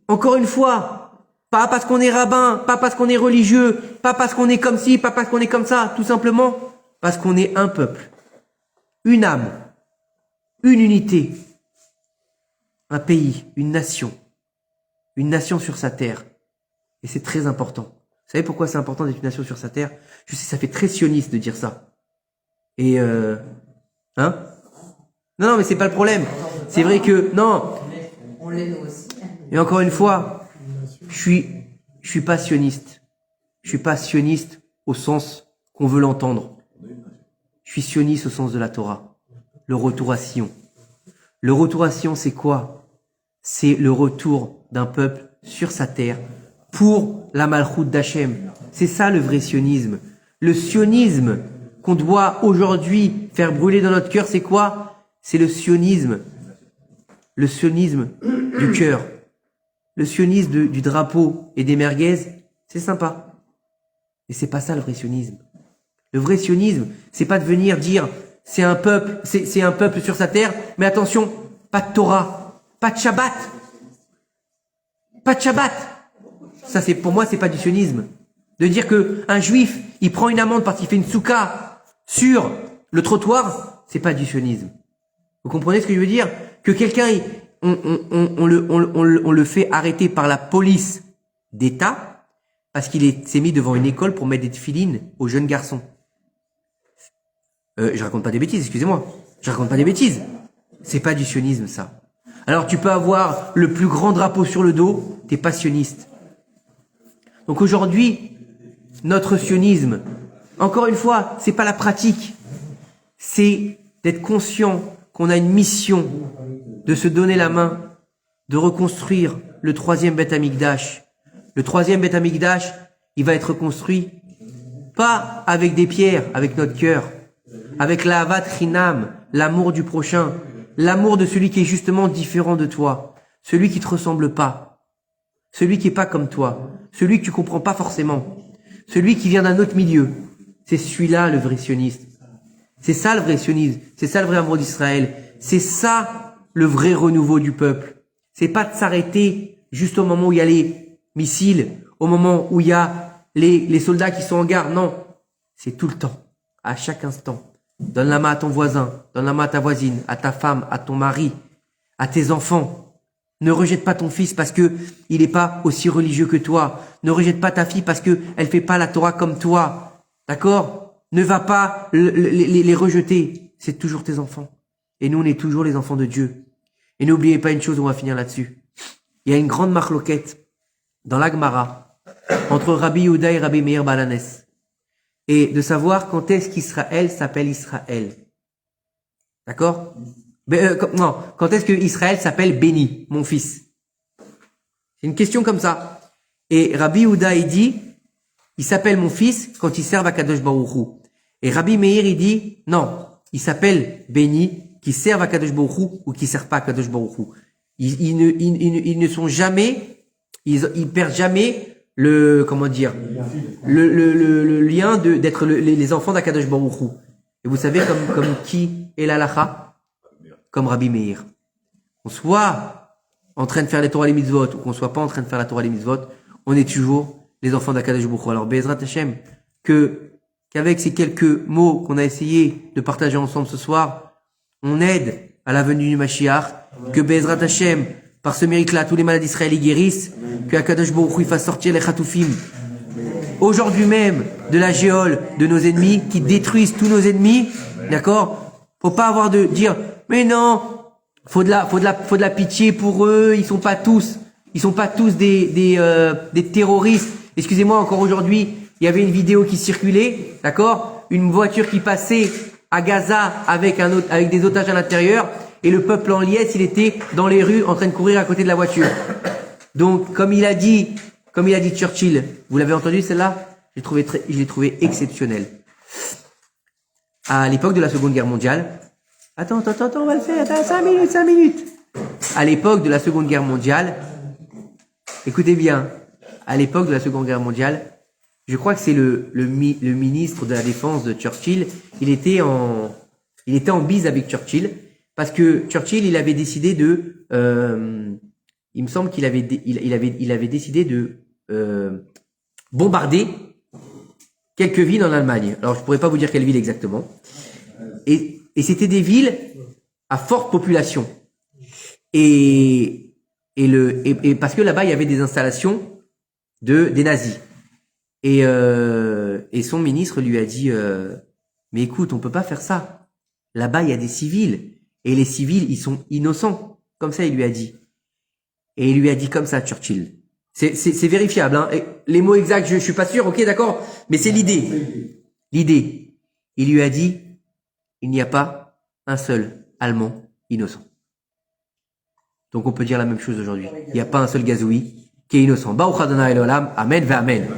Encore une fois, pas parce qu'on est rabbin, pas parce qu'on est religieux, pas parce qu'on est comme ci, pas parce qu'on est comme ça, tout simplement parce qu'on est un peuple, une âme, une unité, un pays, une nation sur sa terre. Et c'est très important. Vous savez pourquoi c'est important d'être une nation sur sa terre? Je sais, ça fait très sioniste de dire ça. Et non, mais c'est pas le problème. C'est vrai que non. On l'est nous aussi. Et encore une fois, je suis pas sioniste. Je suis pas sioniste au sens qu'on veut l'entendre. Je suis sioniste au sens de la Torah. Le retour à Sion. Le retour à Sion, c'est quoi? C'est le retour d'un peuple sur sa terre pour la Malchoute d'Hachem. C'est ça le vrai sionisme. Le sionisme qu'on doit aujourd'hui faire brûler dans notre cœur, c'est quoi? C'est le sionisme. Le sionisme du cœur. Le sionisme du drapeau et des merguez, c'est sympa. Mais c'est pas ça le vrai sionisme. Le vrai sionisme, c'est pas de venir dire c'est un peuple sur sa terre, mais attention, pas de Torah, pas de Shabbat. Pas de Shabbat. Ça, pour moi, c'est pas du sionisme. De dire que un juif, il prend une amende parce qu'il fait une souka sur le trottoir, c'est pas du sionisme. Vous comprenez ce que je veux dire? Que quelqu'un, on le fait arrêter par la police d'État parce qu'il s'est mis devant une école pour mettre des tefilines aux jeunes garçons. Je raconte pas des bêtises, excusez-moi. Je raconte pas des bêtises. C'est pas du sionisme, ça. Alors tu peux avoir le plus grand drapeau sur le dos, t'es pas sioniste. Donc aujourd'hui, notre sionisme, encore une fois, c'est pas la pratique. C'est d'être conscient qu'on a une mission de se donner la main, de reconstruire le troisième Beth Amikdash. Le troisième Beth Amikdash, il va être construit pas avec des pierres, avec notre cœur, avec la Avat Chinam, l'amour du prochain, l'amour de celui qui est justement différent de toi, celui qui te ressemble pas, celui qui est pas comme toi, celui que tu comprends pas forcément, celui qui vient d'un autre milieu. C'est celui-là le vrai sioniste. C'est ça le vrai sionisme, c'est ça le vrai amour d'Israël, c'est ça le vrai renouveau du peuple. C'est pas de s'arrêter juste au moment où il y a les missiles, au moment où il y a les soldats qui sont en garde, non. C'est tout le temps, à chaque instant. Donne la main à ton voisin, donne la main à ta voisine, à ta femme, à ton mari, à tes enfants. Ne rejette pas ton fils parce que il n'est pas aussi religieux que toi. Ne rejette pas ta fille parce que elle fait pas la Torah comme toi. D'accord? Ne va pas les rejeter. C'est toujours tes enfants. Et nous, on est toujours les enfants de Dieu. Et n'oubliez pas une chose, on va finir là-dessus. Il y a une grande marloquette dans la Gemara entre Rabbi Yehuda et Rabbi Meir Balanes. Et de savoir quand est-ce qu'Israël s'appelle Israël. D'accord? Non, quand est-ce que Israël s'appelle béni, mon fils? C'est une question comme ça. Et Rabbi Yehuda, il dit, il s'appelle mon fils quand il sert à Kadosh Baruch Hu. Et Rabbi Meir, il dit, non, il s'appelle béni qui servent à Kadosh Baruch Hu ou qui servent pas à Kadosh Baruch Hu. Ils ne sont jamais, ils perdent jamais le, comment dire, le lien d'être les enfants d'Akadosh Baruch Hu. Et vous savez comme qui est l'halakha? Comme Rabbi Meir. Qu'on soit en train de faire les Torah les mitzvot ou qu'on soit pas en train de faire la Torah les mitzvot, on est toujours les enfants d'Akadosh Baruch Hu. Alors Be'ezrat Hashem, qu'avec ces quelques mots qu'on a essayé de partager ensemble ce soir, on aide à la venue du Mashiach, que Be'ezrat Hashem, par ce mérite-là, tous les malades d'Israël y guérissent, que Akadosh Baruch Hu fasse sortir les Chatoufim, aujourd'hui même, de la géole de nos ennemis, qui détruisent tous nos ennemis, d'accord? Faut pas avoir de dire, mais non, faut de la pitié pour eux, ils sont pas tous des terroristes. Excusez-moi, encore aujourd'hui, il y avait une vidéo qui circulait, d'accord? Une voiture qui passait à Gaza avec des otages à l'intérieur, et le peuple en liesse, il était dans les rues en train de courir à côté de la voiture. Donc, comme il a dit Churchill, vous l'avez entendu celle-là? Je l'ai trouvé exceptionnel. À l'époque de la Seconde Guerre mondiale, attends, on va le faire, attends, 5 minutes. À l'époque de la Seconde Guerre mondiale, écoutez bien, à l'époque de la Seconde Guerre mondiale, je crois que c'est le ministre de la Défense de Churchill, il était en bise avec Churchill, parce que Churchill, il avait décidé il me semble qu'il avait décidé de bombarder quelques villes en Allemagne. Alors je pourrais pas vous dire quelle ville exactement. Et c'était des villes à forte population. Et parce que là-bas il y avait des installations des nazis. Et son ministre lui a dit mais écoute, on peut pas faire ça. Là-bas il y a des civils et les civils ils sont innocents. Comme ça il lui a dit. Et il lui a dit comme ça, Churchill. C'est vérifiable, hein. Et les mots exacts, je suis pas sûr, ok, d'accord, mais c'est l'idée. L'idée. Il lui a dit, il n'y a pas un seul Allemand innocent. Donc on peut dire la même chose aujourd'hui. Il n'y a pas un seul Gazoui qui est innocent. Baruch Adonai Elolam, Amen ve Amen.